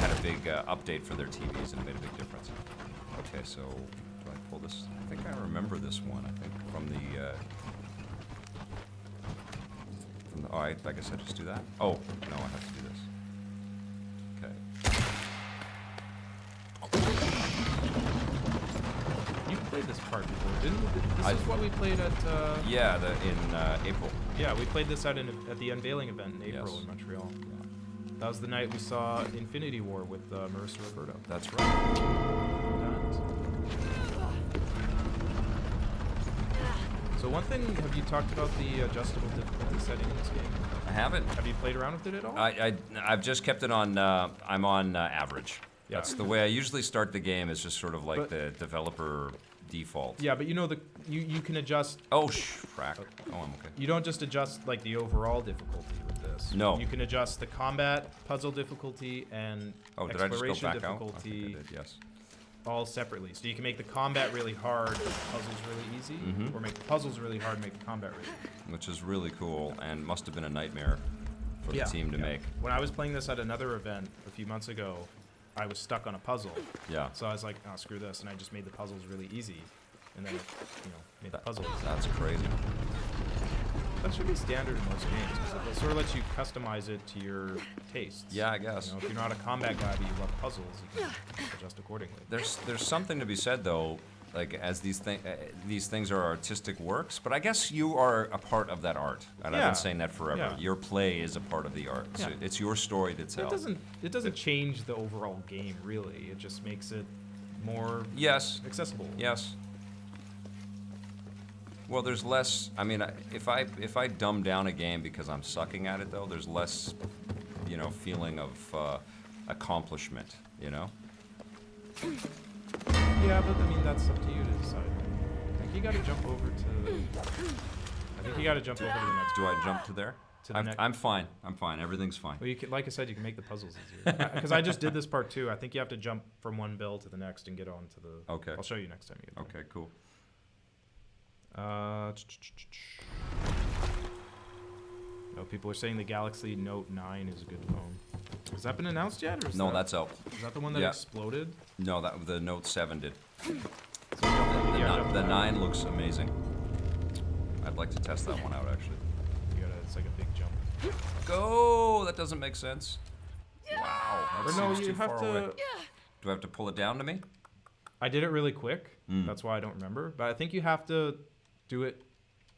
had a big update for their TVs and it made a big difference. Okay, so do I pull this? I think I remember this one. I think from the. I guess I just do that. Oh no, I have to do this. Okay. You played this part before, didn't you? This is what we played at. Yeah, in April. Yeah, we played this at the unveiling event in April Yes. in Montreal. That was the night we saw Infinity War with Marissa Roberto. That's right. So one thing, have you talked about the adjustable difficulty setting in this game? I haven't. Have you played around with it at all? I've just kept it on. I'm on average. Yeah. That's the way I usually start the game. Is just sort of like the developer default. Yeah, but you know you can adjust. Oh, frack. Oh, I'm okay. You don't just adjust like the overall difficulty with this. No. You can adjust the combat, puzzle difficulty, and Did I just go back difficulty out? I think I did, yes. all separately. So you can make the combat really hard, the puzzles really easy, or make the puzzles really hard, and make the combat really easy. Which is really cool and must have been a nightmare for the team to make. When I was playing this at another event a few months ago, I was stuck on a puzzle. Yeah. So I was like, oh, screw this, and I just made the puzzles really easy, and then made the puzzle easy. That's crazy. That should be standard in most games, because it sort of lets you customize it to your tastes. Yeah, I guess. If you're not a combat guy but you love puzzles, you can adjust accordingly. There's something to be said though, like as these things are artistic works, but I guess you are a part of that art, and I've been saying that forever. Yeah. Your play is a part of the art. So it's your story to tell. It doesn't change the overall game really. It just makes it more accessible. Yes. Well, there's less. I mean, if I dumb down a game because I'm sucking at it, though, there's less, feeling of accomplishment. Yeah, but I mean that's up to you to decide. I think you got to jump over to. I think you got to jump over to the next. Do I jump to there? I'm fine. I'm fine. Everything's fine. Well, like I said, you can make the puzzles easier. Because I just did this part too. I think you have to jump from one bill to the next and get on to the. Okay. I'll show you next time you get there. Okay, cool. People are saying the Galaxy Note 9 is a good phone. Has that been announced yet? Or That's out. Is that the one that exploded? No, the Note 7 did. So The 9 looks amazing. I'd like to test that one out, actually. It's like a big jump. Go! That doesn't make sense. Wow. That seems too far away. Do I have to pull it down to me? I did it really quick. That's why I don't remember. But I think you have to do it.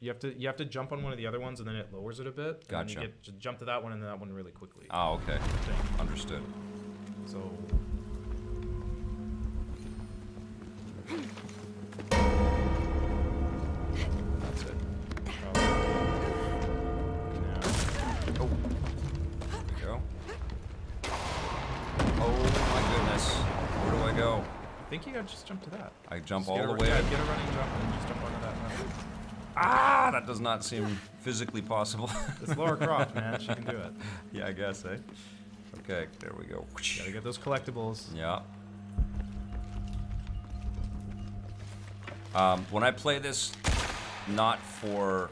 You have to jump on one of the other ones, and then it lowers it a bit. Gotcha. And then you jump to that one and then that one really quickly. Oh, okay. Understood. So. That's it. Oh. There we go. Oh my goodness. Where do I go? I think you gotta just jump to that. I jump Just all the way. Get a running jump and just jump onto that. That does not seem physically possible. It's Laura Croft, man. She can do it. Yeah, I guess, eh? Okay, there we go. Gotta get those collectibles. Yeah. When I play this, not for.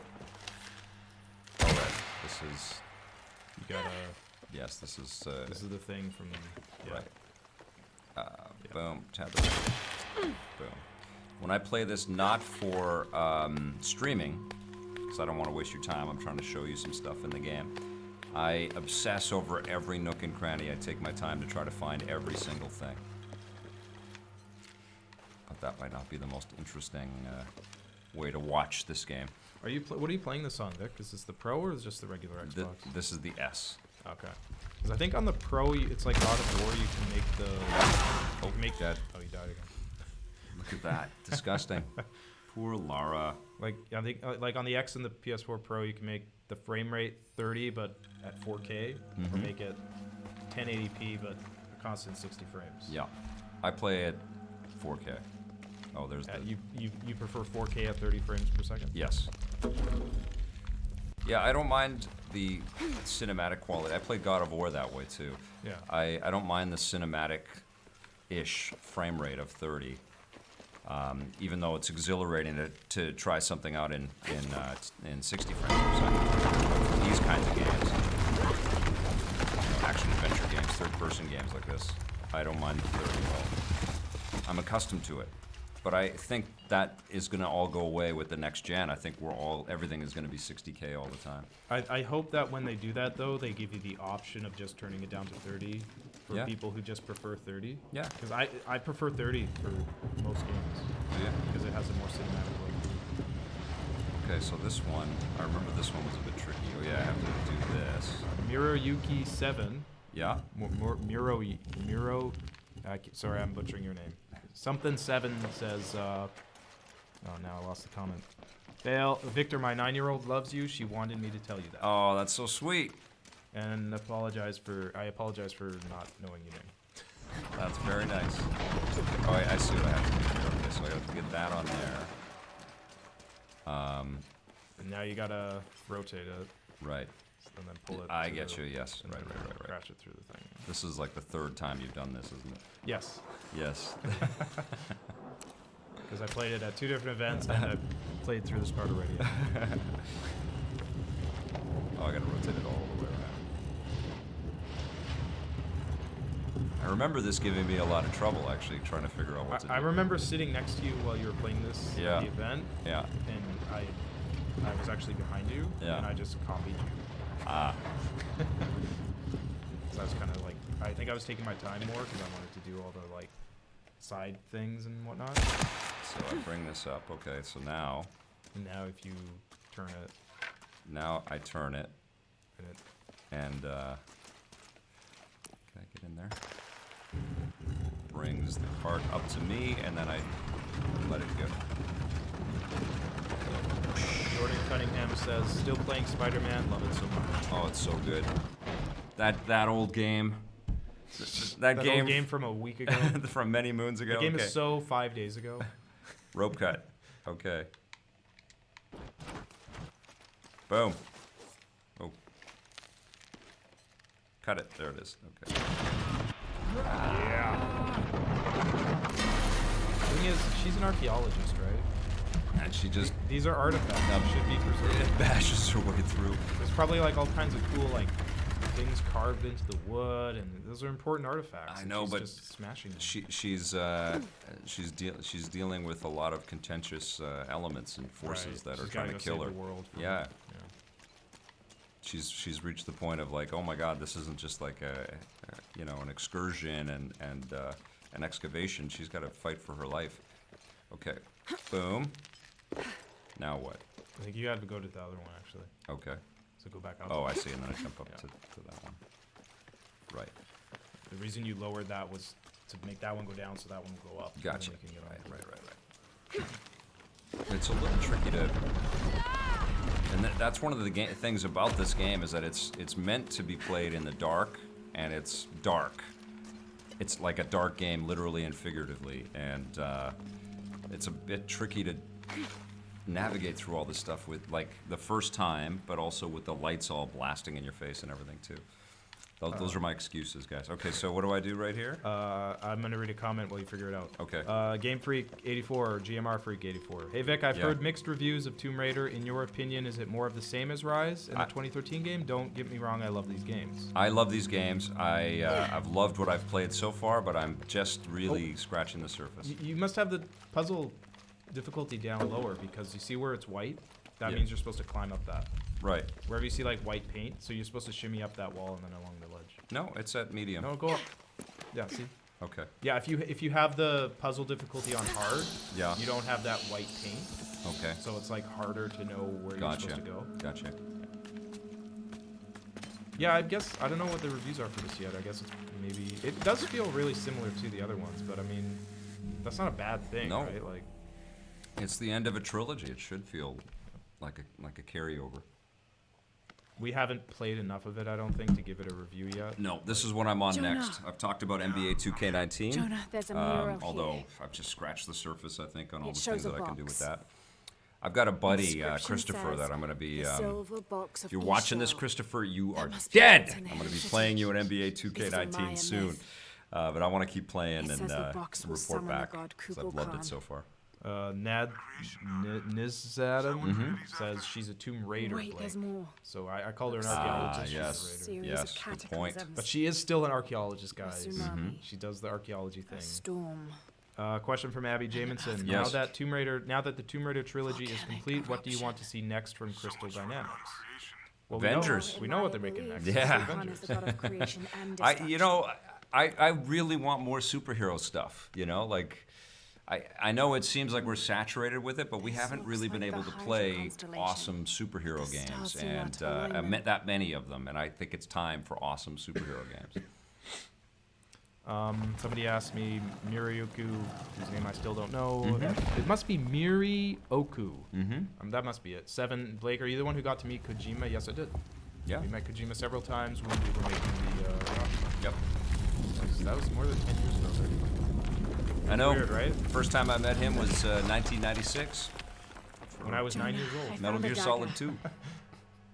All right, this is. You gotta. Yes, this is. This is the thing from. Yeah. Right. Boom. Tab. Boom. When I play this, not for streaming, because I don't want to waste your time. I'm trying to show you some stuff in the game. I obsess over every nook and cranny. I take my time to try to find every single thing. But that might not be the most interesting way to watch this game. Are you? What are you playing this on, Vic? Is this the Pro or is this the regular Xbox? This is the S. Okay. Because I think on the Pro, it's like God of War. You can make the. Oh, make that. Oh, you died again. Look at that. Disgusting. Poor Lara. Like I think, like on the X and the PS4 Pro, you can make the frame rate 30, but at 4K, or make it 1080p, but a constant 60 frames. Yeah, I play at 4K. Oh, there's the. You prefer 4K at 30 frames per second? Yes. Yeah, I don't mind the cinematic quality. I play God of War that way too. Yeah. I don't mind the cinematic-ish frame rate of 30. Even though it's exhilarating to try something out in 60 frames per second. These kinds of games, action-adventure games, third-person games like this, I don't mind the 30 at all. I'm accustomed to it. But I think that is going to all go away with the next gen. I think everything is going to be 60K all the time. I hope that when they do that, though, they give you the option of just turning it down to 30 for people who just prefer 30. Yeah. Because I prefer 30 for most games. Yeah. Because it has a more cinematic look. Okay, so this one, I remember this one was a bit tricky. Oh yeah, I have to do this. Miroyuki 7. Yeah? Sorry, I'm butchering your name. Something 7 says, oh, now I lost the comment. Fail. Victor, my 9-year-old loves you. She wanted me to tell you that. Oh, that's so sweet. And I apologize for not knowing your name. That's very nice. Oh, I see what I have to do. Okay, so I have to get that on there. And now you gotta rotate it. Right. And then pull it. I get you, yes. Right. Crash it through the thing. This is like the 3rd time you've done this, isn't it? Yes. Yes. Because I played it at 2 different events and I played through this part already. Oh, I gotta rotate it all the way around. I remember this giving me a lot of trouble, actually, trying to figure out what to do. I remember sitting next to you while you were playing this at the event. Yeah. And I was actually behind you, and I just copied you. Ah. So I was kind of like, I think I was taking my time more because I wanted to do all the like side things and whatnot. So I bring this up. Okay, so now. And now if you turn it. Now I turn it. And can I get in there? Brings the cart up to me, and then I let it go. Jordan Cunningham says, still playing Spider-Man, love it so much. Oh, it's so good. That old game. That old game from a week ago. From many moons ago. The game is so 5 days ago. Rope cut. Okay. Boom. Oh. Cut it. There it is. Okay. Yeah. The thing is, she's an archaeologist, right? And she just... These are artifacts that should be preserved. It bashes her way through. There's probably like all kinds of cool like things carved into the wood, and those are important artifacts. I know, she's but just smashing them. she's dealing with a lot of contentious elements and forces that are She's trying to gotta kill save her. the world from Yeah. it. She's reached the point of like, oh my God, this isn't just like an excursion and an excavation. She's got to fight for her life. Okay. Boom. Now what? I think you have to go to the other one actually. Okay. So go back up. Oh, I see, and then I jump up to that one. Right. The reason you lowered that was to make that one go down so that one will go up. Gotcha. And then you can get on. Right. It's a little tricky to... And that's one of the things about this game is that it's meant to be played in the dark, and it's dark. It's like a dark game, literally and figuratively, and it's a bit tricky to navigate through all this stuff with like the first time, but also with the lights all blasting in your face and everything too. Those are my excuses, guys. Okay, so what do I do right here? I'm gonna read a comment while you figure it out. Okay. Game Freak 84 or GMR Freak 84. Hey Vic, I've heard mixed reviews of Tomb Raider. In your opinion, is it more of the same as Rise in the 2013 game? Don't get me wrong, I love these games. I love these games. I've loved what I've played so far, but I'm just really scratching the surface. You must have the puzzle difficulty down lower because you see where it's white? That means you're supposed to climb up that. Right. Wherever you see like white paint, so you're supposed to shimmy up that wall and then along the ledge. No, it's at medium. No, go up. Yeah, see? Okay. Yeah, if you have the puzzle difficulty on hard, you don't have that white paint. Okay. So it's like harder to know where you're supposed to go. Gotcha. Yeah, I guess I don't know what the reviews are for this yet. I guess it's maybe it does feel really similar to the other ones, but I mean, that's not a bad thing, right? Like, it's the end of a trilogy. It should feel like a carryover. We haven't played enough of it, I don't think, to give it a review yet. No, this is what I'm on next. I've talked about NBA 2K19. Jonah, there's a mural although here. I've just scratched the surface, I think, on all It the shows things a that I can do with box. that. I've got a buddy, Inscription Christopher, says, that I'm going to be... "The silver box of if you're watching this, Esau." Christopher, you are must be dead! written in I'm going to be it. playing you in NBA This is a 2K19 Maya soon. myth. But I want to keep playing It and says the box will report summon the back, god because I've Kublai loved Khan. it so far. Nizadam says she's a Tomb Raider Wait, player. there's more. So I called her an archaeologist. yes. She's a raider. Series Yes, of good catacombs point. of But she is still an archaeologist, a guys. tsunami, She does the archaeology a thing. storm. Question from Abby Jamison. Yes. Now that the Tomb Raider trilogy is complete, what do you want to see next from Crystal Dynamics? Well, Avengers. We know what they're making next. Yeah. Khan is the god of creation and I destruction. really want more superhero stuff, like... I know it seems like we're saturated with it, but we haven't looks really been like able the to Hydra play constellation. awesome superhero The games, stars in and that I alignment. met that many of them, and I think it's time for awesome superhero games. Somebody asked me Mirioku, whose name I still don't know. It must be Mirioku. That must be it. 7, Blake, are you the one who got to meet Kojima? Yes, I did. Yeah. We met Kojima several times when we were making the. Yep. That was more than 10 years ago already. I know. Weird, right? First time I met him was 1996. When I was 9 years old. Metal Gear Solid 2.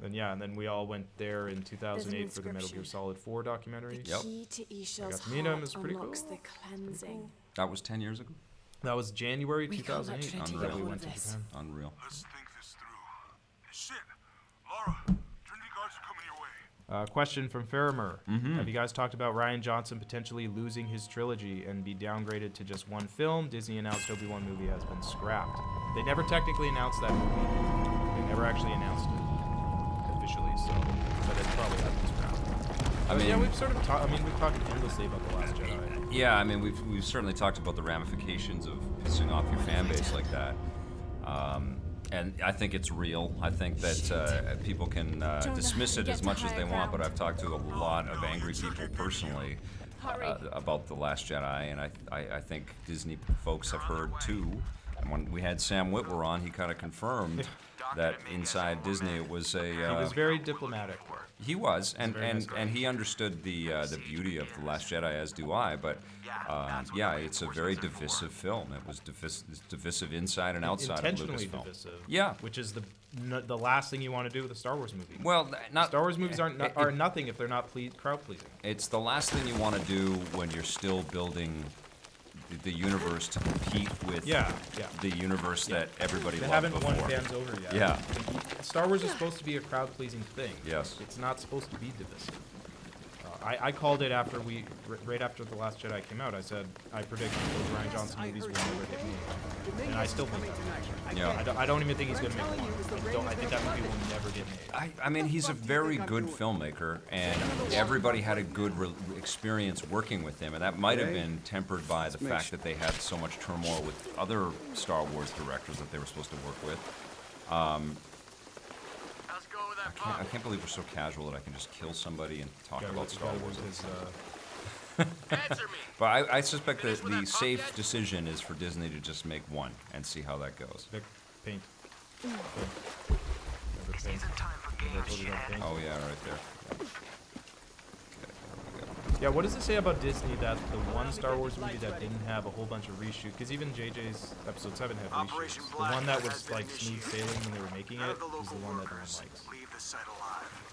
And then we all went there in 2008 for the Metal Gear Solid 4 documentary. Yep. I got to meet him. It was pretty cool. That was 10 years ago. That was January 2008 Unreal. that we went to Japan. Unreal. Let's think this through. Shit, Laura, Trinity guards are coming your way. Question from Farimer. Have you guys talked about Rian Johnson potentially losing his trilogy and be downgraded to just one film? Disney announced Obi-Wan movie has been scrapped. They never technically announced that movie. They never actually announced it officially, so but it probably has been scrapped. I mean, yeah, we've sort of talked. I mean, we've talked endlessly about The Last Jedi. Yeah, I mean, we've certainly talked about the ramifications of pissing off your fan base like that. And I think it's real. I think that people can dismiss it as much as they want, but I've talked to a lot of angry people personally about The Last Jedi, and I think Disney folks have heard too. And when we had Sam Witwer on, he kind of confirmed that inside Disney it was a... he was very diplomatic. He was, and he understood the beauty of The Last Jedi, as do I, but yeah, it's a very divisive film. It was divisive inside and outside of Lucasfilm. Intentionally divisive. Yeah. Which is the last thing you want to do with a Star Wars movie. Well, not... Star Wars movies are nothing if they're not crowd-pleasing. It's the last thing you want to do when you're still building the universe to compete with the universe that everybody They loved haven't before. won fans over yet. Yeah. Star Wars is supposed to be a crowd-pleasing thing. Yes. It's not supposed to be divisive. I called it right after The Last Jedi came out. I said, I predict those Rian Johnson movies will never get made. And I still think that. Yeah. I don't even think he's going to make one. I think that movie will never get made. I mean, he's a very good filmmaker, and everybody had a good experience working with him, and that might have been tempered by the fact that they had so much turmoil with other Star Wars directors that they were supposed to work with. I can't believe we're so casual that I can just kill somebody and talk about Star Wars. But I suspect that the safe decision is for Disney to just make one and see how that goes. Vic, paint. Oh yeah, right there. Yeah, what does it say about Disney that the one Star Wars movie that didn't have a whole bunch of reshoots, because even JJ's Episode 7 had reshoots, the one that was like smooth sailing when they were making it is the one that no one likes.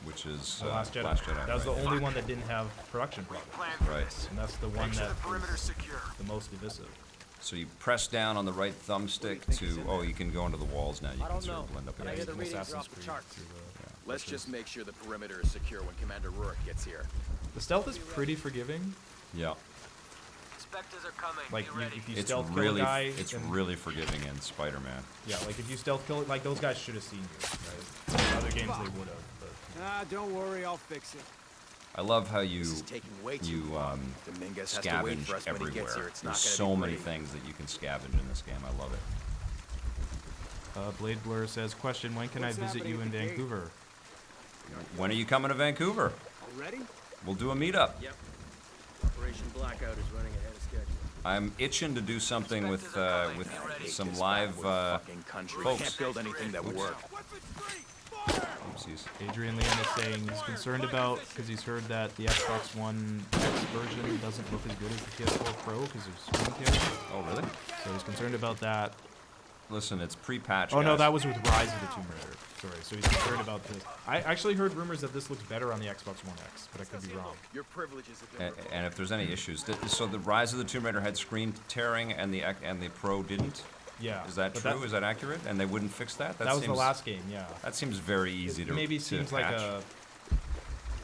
Which is The Last Jedi. That was the only one that didn't have production problems. Right. And that's the one that is the most divisive. So you press down on the right thumbstick to, oh, you can go into the walls now. You can sort of blend up. Yeah, it's Assassin's Creed. Let's just make sure the perimeter is secure when Commander Rourke gets here. The stealth is pretty forgiving. Yeah. Spectres are coming. Like, if you It's stealth kill really, a guy... it's really forgiving in Spider-Man. Yeah, like if you stealth kill it, like those guys should have seen you, right? In other games they would have, but... don't worry, I'll fix it. I love how you This is taking way too long. Dominguez has to wait scavenge for us when he everywhere. gets here. It's There's not so gonna be many pretty. things that you can scavenge in this game. I love it. Blade Blur says, question, when can I visit you in Vancouver? When are you coming to Vancouver? Ready? We'll do a meetup. Yep. Operation Blackout is running ahead of schedule. I'm itching to do something with some live Fucking country. folks. Can't build anything that works. Oopsies. Adrian Leon is saying he's concerned about, because he's heard that the Xbox One X version doesn't look as good as the PS4 Pro because of screen tearing. Oh, really? So he's concerned about that. Listen, it's pre-patch. Oh no, guys. that was with Rise of the Tomb Raider. Sorry, so he's concerned about this. I actually heard rumors that this looks better on the Xbox One X, but I could be wrong. Your privileges have been And if there's any issues, so the Rise of the Tomb Raider had screen tearing and the Pro didn't. Yeah. Is that but true? Is that accurate? And they wouldn't fix that? That was seems, the last game, yeah. That seems very easy to Maybe to seems like patch.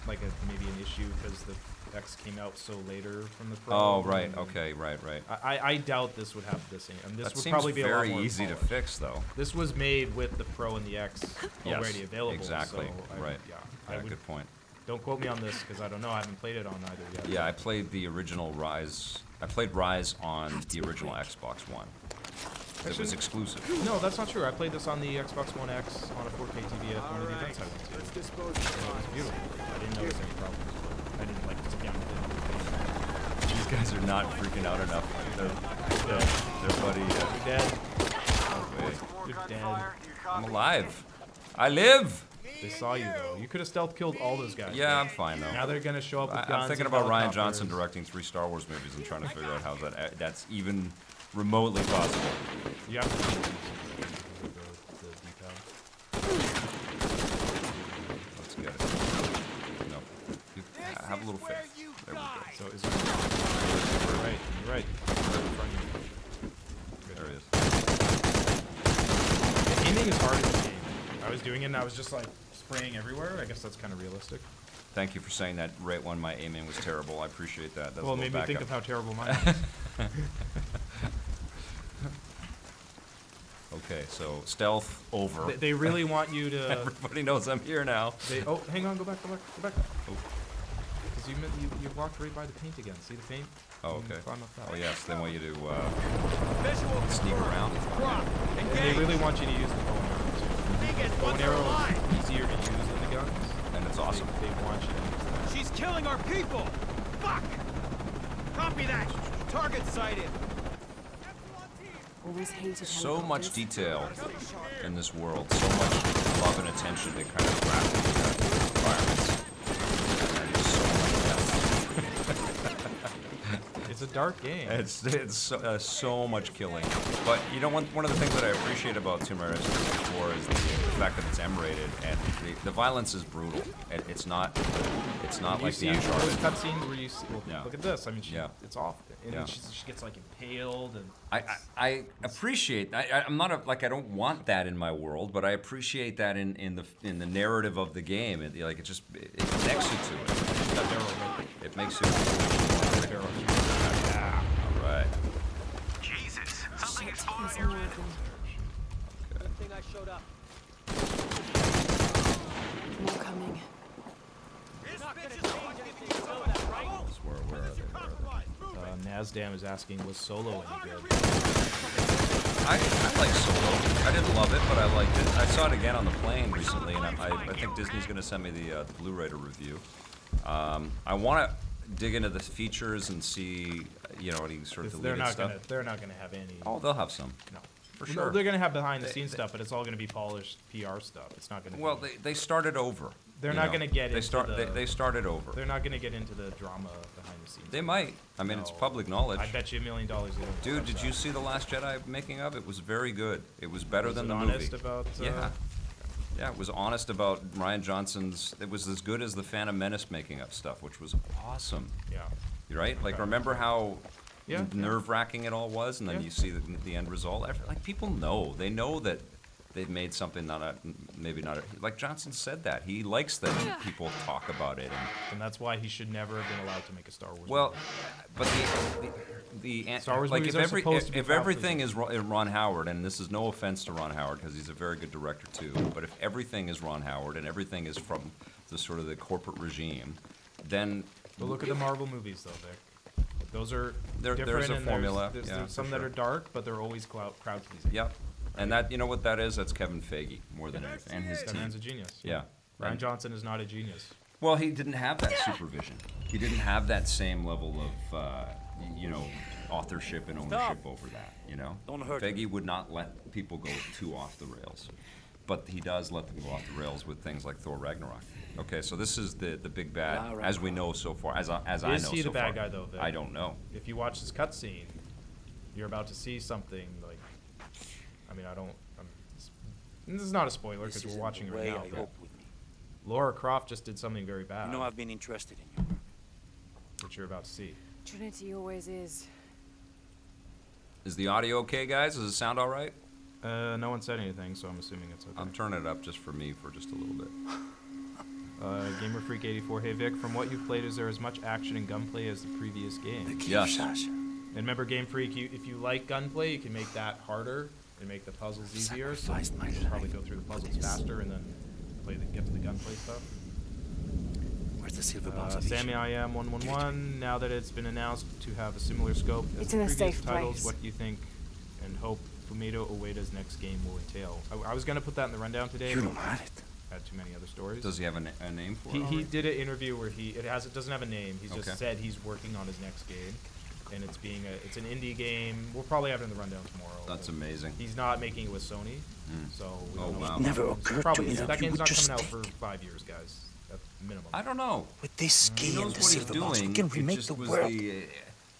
maybe an issue because the X came out so later from the Pro. Oh, right. and Okay. Right. I doubt this would have the same. And this That would seems probably be very a lot more easy to polished. fix, though. This was made with the Pro and the X Yes, already available. exactly, So right. I Yeah, would, good point. don't quote me on this because I don't know. I haven't played it on either yet. Yeah, I played the original Rise. I played Rise on the original Xbox One. It was exclusive. No, that's not true. I played this on the Xbox One X on a 4K TV at one of the events I went to. Let's dispose It was beautiful. I didn't notice any problems. I didn't like just down with it. guys are not freaking out enough. Their buddy. You're dead. Okay. You're dead. I'm alive. I live. They saw you though. You could have stealth killed all those guys. Yeah, I'm fine though. Now they're gonna show up with guns. I'm thinking and about Ryan helicopters. Johnson directing 3 Star Wars movies and trying to figure out how that's even remotely possible. You have to the detail. Let's get it. No. Have a little faith. There we go. So is it right? You're right. There he is. Aiming is hard in this game. I was doing it and I was just like spraying everywhere. I guess that's kind of realistic. Thank you for saying that right when my aiming was terrible. I appreciate that. That's Well, a it little made me think backup. of how terrible mine was. Okay, so stealth over. They really want you to. Everybody knows I'm here now. Oh, hang on, go back. Oh. Because you walked right by the paint again. See the paint? Oh, You can okay. climb up that Oh way. yes, they want you to sneak around. And they really want you to use the bow and arrow too. Bow and arrow is easier to use than the guns. And it's awesome. They want you to use that. She's killing our people! Fuck! Copy that! Target sighted! Always hated So much helicopters. detail in this world. So much love and attention to kind of graphic environments. And there's so much depth. It's a dark game. It's so much killing. But you know, one of the things that I appreciate about Tomb Raider 64 is the fact that it's M-rated and the violence is brutal. It's not You like see the those Uncharted. cutscenes where you see, well, Yeah. look at this. I mean, Yeah. it's off. And Yeah. she gets like impaled and. I appreciate. I'm not I don't want that in my world, but I appreciate that in the narrative of the game. It connects you to it. It makes you. Yeah. All right. Jesus. Something is Shit, going there's on. more of them. Good thing I showed up. More coming. Not gonna change anything, you know that, right? Where are they? Nazdam is asking, was Solo any good? I like Solo. I didn't love it, but I liked it. I saw it again on the plane recently, and I think Disney's going to send me the Blu-ray to review. I want to dig into the features and see, any sort of They're deleted not stuff. they're not gonna have any. Oh, they'll have some. No. For No, sure. they're gonna have behind the scenes stuff, but it's all gonna be polished PR stuff. It's not gonna. Well, be, they started over. They're you not know. gonna get they into start. the- They started over. they're not gonna get into the drama behind the scenes. They might. I mean, it's No. public knowledge. I bet you $1 million they don't Dude, touch did you that. see The Last Jedi making of? It was very good. It was better Was than it the honest movie. about? Yeah. Yeah, it was honest about Ryan Johnson's. It was as good as the Phantom Menace making up stuff, which was awesome. Yeah. Right? Like, remember how Yeah, yeah. nerve-wracking it all was, and then Yeah. you see the end result. Like, people know. They know that they've made something maybe not. Like Johnson said that he likes that people talk about it. And that's why he should never have been allowed to make a Star Wars. Well, movie. but the Star Wars like movies if are supposed to be if crowd everything is Ron Howard, and this is no offense to Ron Howard because he's a very good director too, but if everything is Ron Howard and everything is from the sort of the corporate regime, then But look at the Marvel movies, though, Vic. Those are There's different. a and formula, There's yeah, some for that sure. are dark, but they're always crowd pleasing. yep, and that you know what that is? That's Kevin Feige more than anything, and his That team. man's a genius. Yeah. Ryan And- Johnson is not a genius. Well, he didn't have that supervision. He didn't have that same level of, authorship and ownership over that. Don't hurt Feige would not let people go too off the rails, but he does let them go off the rails with things like Thor Ragnarok. Okay, so this is the big bad, as we know so far, as I know Is he so the bad far. guy, though, Vic? I don't know. If you watch this cutscene, you're about to see something like. I mean, this is not a spoiler because we're watching it right now. But Laura Croft just did something very bad. I've been interested in you. That you're about to see. Trinity always is. Is the audio okay, guys? Does it sound all right? No one said anything, so I'm assuming it's okay. I'm turning it up just for me for just a little bit. Gamer Freak 84. Hey Vic, from what you've played, is there as much action and gunplay as the previous game? Yes. And remember, Game Freak, if you like gunplay, you can make that harder and make the puzzles easier. So you can probably go through the puzzles faster and then get to the gunplay stuff. Where's the silver box? Sammy IM 111. Now that it's been announced to have a similar scope as It's the in a previous safe titles, place. what do you think and hope Fumito Ueda's next game will entail? I was gonna put that in the rundown today. but have it. had too many other stories. Does he have a name for it? He already? did an interview where it doesn't have a name. He just Okay. said he's working on his next game. and it's an indie game. We'll probably have it in the rundown tomorrow. That's amazing. He's not making it with Sony, so we don't know. wow. It never occurred to me that that you game's would not just coming out take. for 5 years, guys. That's minimum. I don't know. With this He key and knows the what he's silver box, we doing. can It remake just the was world the,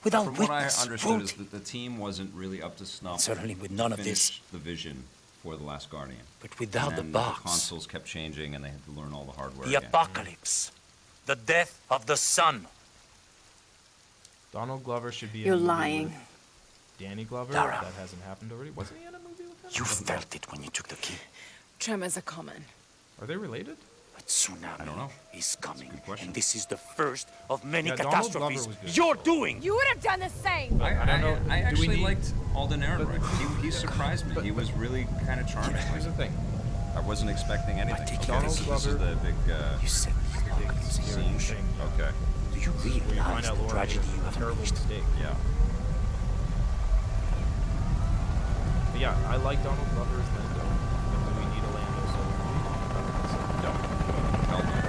without from what I witness, understood is cruelty. that the team wasn't really up to snuff. Certainly with none of this. finish the vision for The Last Guardian. But without and the then box, the consoles kept changing, and they had to learn all the hardware the again. apocalypse, the death of the sun. Donald Glover should be in You're a movie lying. with Danny Glover. Lara. That hasn't happened already. Wasn't he in a movie with him? You felt it when you took the key. Tremors are common. Are they related? But tsunami I don't know. is coming, good question. and this is the first of many Yeah, Donald Glover catastrophes was good. you're doing. You would have done the same. I don't know. I Do we actually need- liked Alden Ehrenreich. He surprised me. He was really kind of charming. Here's the thing. I wasn't expecting anything. take Okay, it this is Glover- the big You said Big scary scene. thing. Okay. do you Where you find realize out the Laura made tragedy you a have terrible unleashed? mistake. Yeah. But yeah, I like Donald Glover as Lando. But do we need a Lando solo movie? No.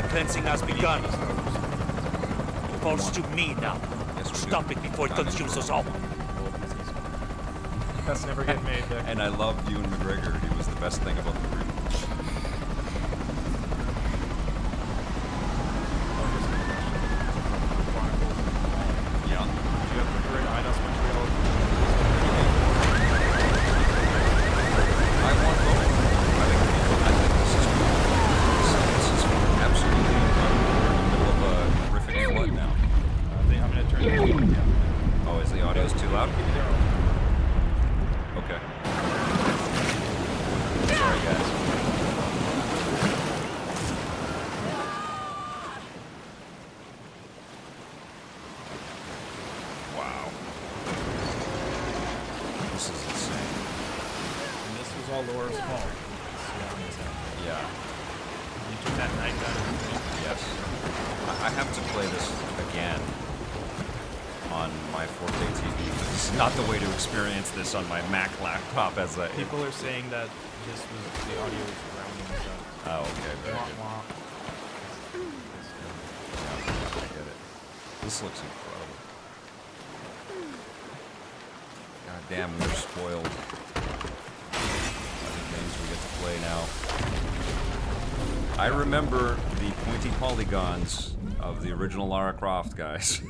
The cleansing has begun. No. It falls to me now. Yes, we do. Stop it before it consumes us all. That's never getting made, Vic. And I loved Ewan McGregor. He was the best thing about the movie. Yeah. Do you have preferred IDOS Montreal? I want both. I think this is cool. This is absolutely incredible. We're in the middle of a horrific flood now. I'm gonna turn it down. Oh, is the audio too loud? Okay. Sorry, guys. Wow. This is insane. And this was all Laura's fault. Swan was out. Yeah. You took that knife out of her. Yes. I have to play this again on my 4K TV. This is not the way to experience this on my Mac laptop as a... People are saying that this was the audio was rounding this up. Oh, okay. Very Wah, good. wah. Yeah, I get it. This looks incredible. God damn, we're spoiled. Other games we get to play now. I remember the pointy polygons of the original Lara Croft, guys.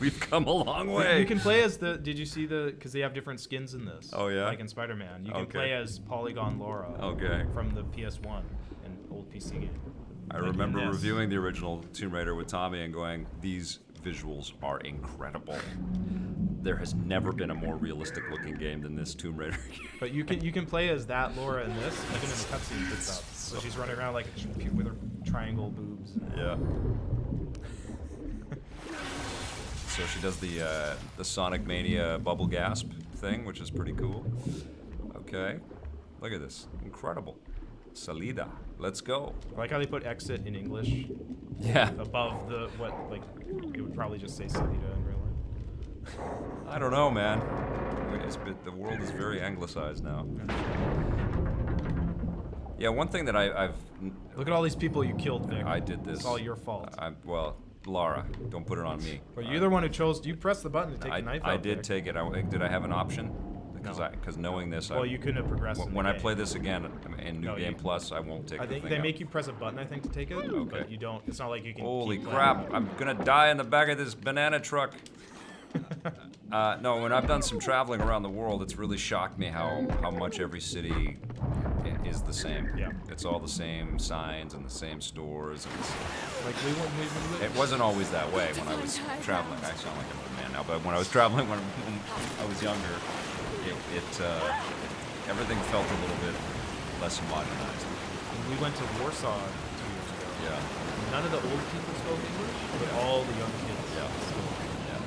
We've come a long way. You can play as the. Did you see the? Because they have different skins in this. Oh, yeah? Like in Spider-Man, you can Okay. play as Polygon Laura. Okay. From the PS1 and old PC game. I Like in remember this. reviewing the original Tomb Raider with Tommy and going, these visuals are incredible. There has never been a more realistic looking game than this Tomb Raider game. But you can play as that Laura in this, even in the cutscenes and stuff. So she's running around like with her triangle boobs. Yeah. So she does the Sonic Mania bubble gasp thing, which is pretty cool. Okay. Look at this. Incredible. Salida. Let's go. I like how they put exit in English Yeah. above the what like it would probably just say Salida in real life. I don't know, man. The world is very anglicized now. Yeah, one thing that I've... Look at all these people you killed, Vic. I did this. It's all your fault. Well, Lara, don't put it on me. But you're the one who chose. You pressed the button to take I, the knife out. I did Vic. take it. Did I have an option? Because No. because knowing this, Well, you couldn't have progressed. in the when I game. play this again in New No, Game you- Plus, I won't take I the think thing they out. make you press a button, I think, to take it. Okay. But you don't. It's not like you can. Holy keep playing. crap! I'm gonna die in the back of this banana truck. No, when I've done some traveling around the world, it's really shocked me how much every city is the same. Yeah. It's all the same signs and the same stores. And Like we went. it wasn't always that way when I was traveling. I sound like an old man now, but when I was traveling when I was younger, everything felt a little bit less homogenized. We went to Warsaw 2 years ago. Yeah. None of the old people spoke English, but all the young kids. Yeah. spoke. Yeah.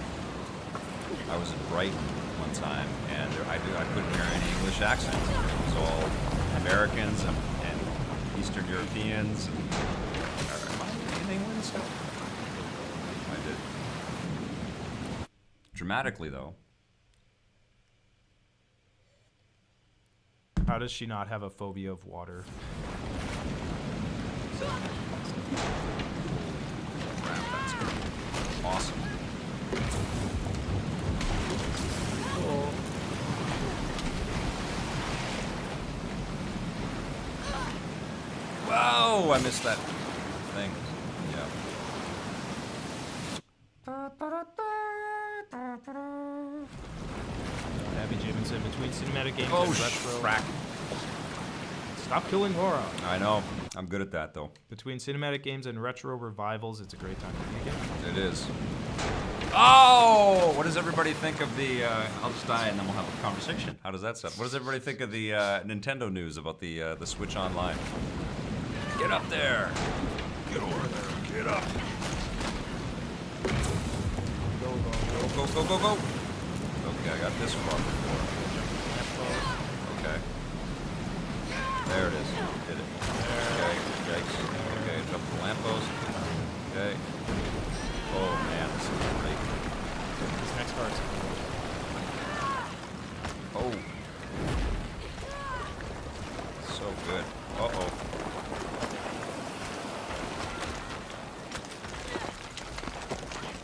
I was in Brighton one time, and I couldn't hear any English accent. It was all Americans and Eastern Europeans. And, am I in England still? I did. Dramatically, though. How does she not have a phobia of water? Crap, that's awesome. Oh, I missed that thing. Yeah. Abby Jamison between cinematic games Oh, and retro. crack. Stop killing Laura. I know. I'm good at that, though. Between cinematic games and retro revivals, it's a great time to play a game. It is. Oh! What does everybody think of the... I'll just die and then we'll have a conversation. How does that sound? What does everybody think of the Nintendo news about the Switch Online? Get up there! Get over there. Get up. Go, go, go, go! Okay, I got this far before. Okay. There it is. Did it. Okay, yikes. Okay, jump the lamppost. Okay. Oh man, this is great. This next part's Oh. So good. Uh-oh.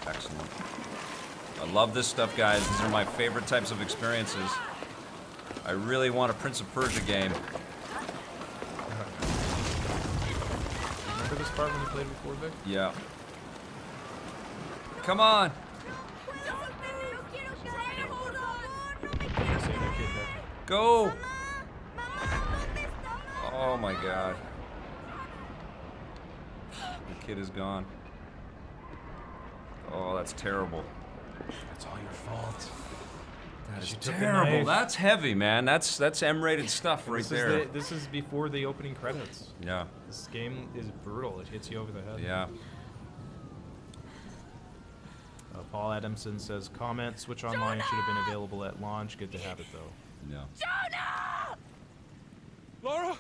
Excellent. I love this stuff, guys. These are my favorite types of experiences. I really want a Prince of Persia game. Remember this part when you played before, Vic? Yeah. Come on. Say that kid, Vic. Go. Oh my god. The kid is gone. Oh, that's terrible. It's all your fault. That is You took the terrible. knife. That's heavy, man. That's M-rated stuff right there. This is before the opening credits. Yeah. This game is brutal. It hits you over the head. Yeah. Paul Adamson says, comment, Switch Online should have been available at launch. Good to have it, though. Yeah. Laura?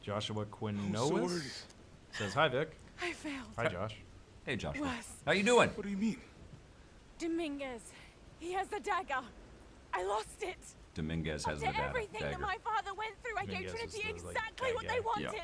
Joshua so Quinones worried. says, hi, Vic. I failed. Hi, Josh. Hey, Joshua. Wes. How you doing? What do you mean? Dominguez. He has the dagger. I lost it. Dominguez has After the everything that dagger. my father went through, I gave Dominguez is Trinity the, like, exactly what bad they guy. wanted. Yeah.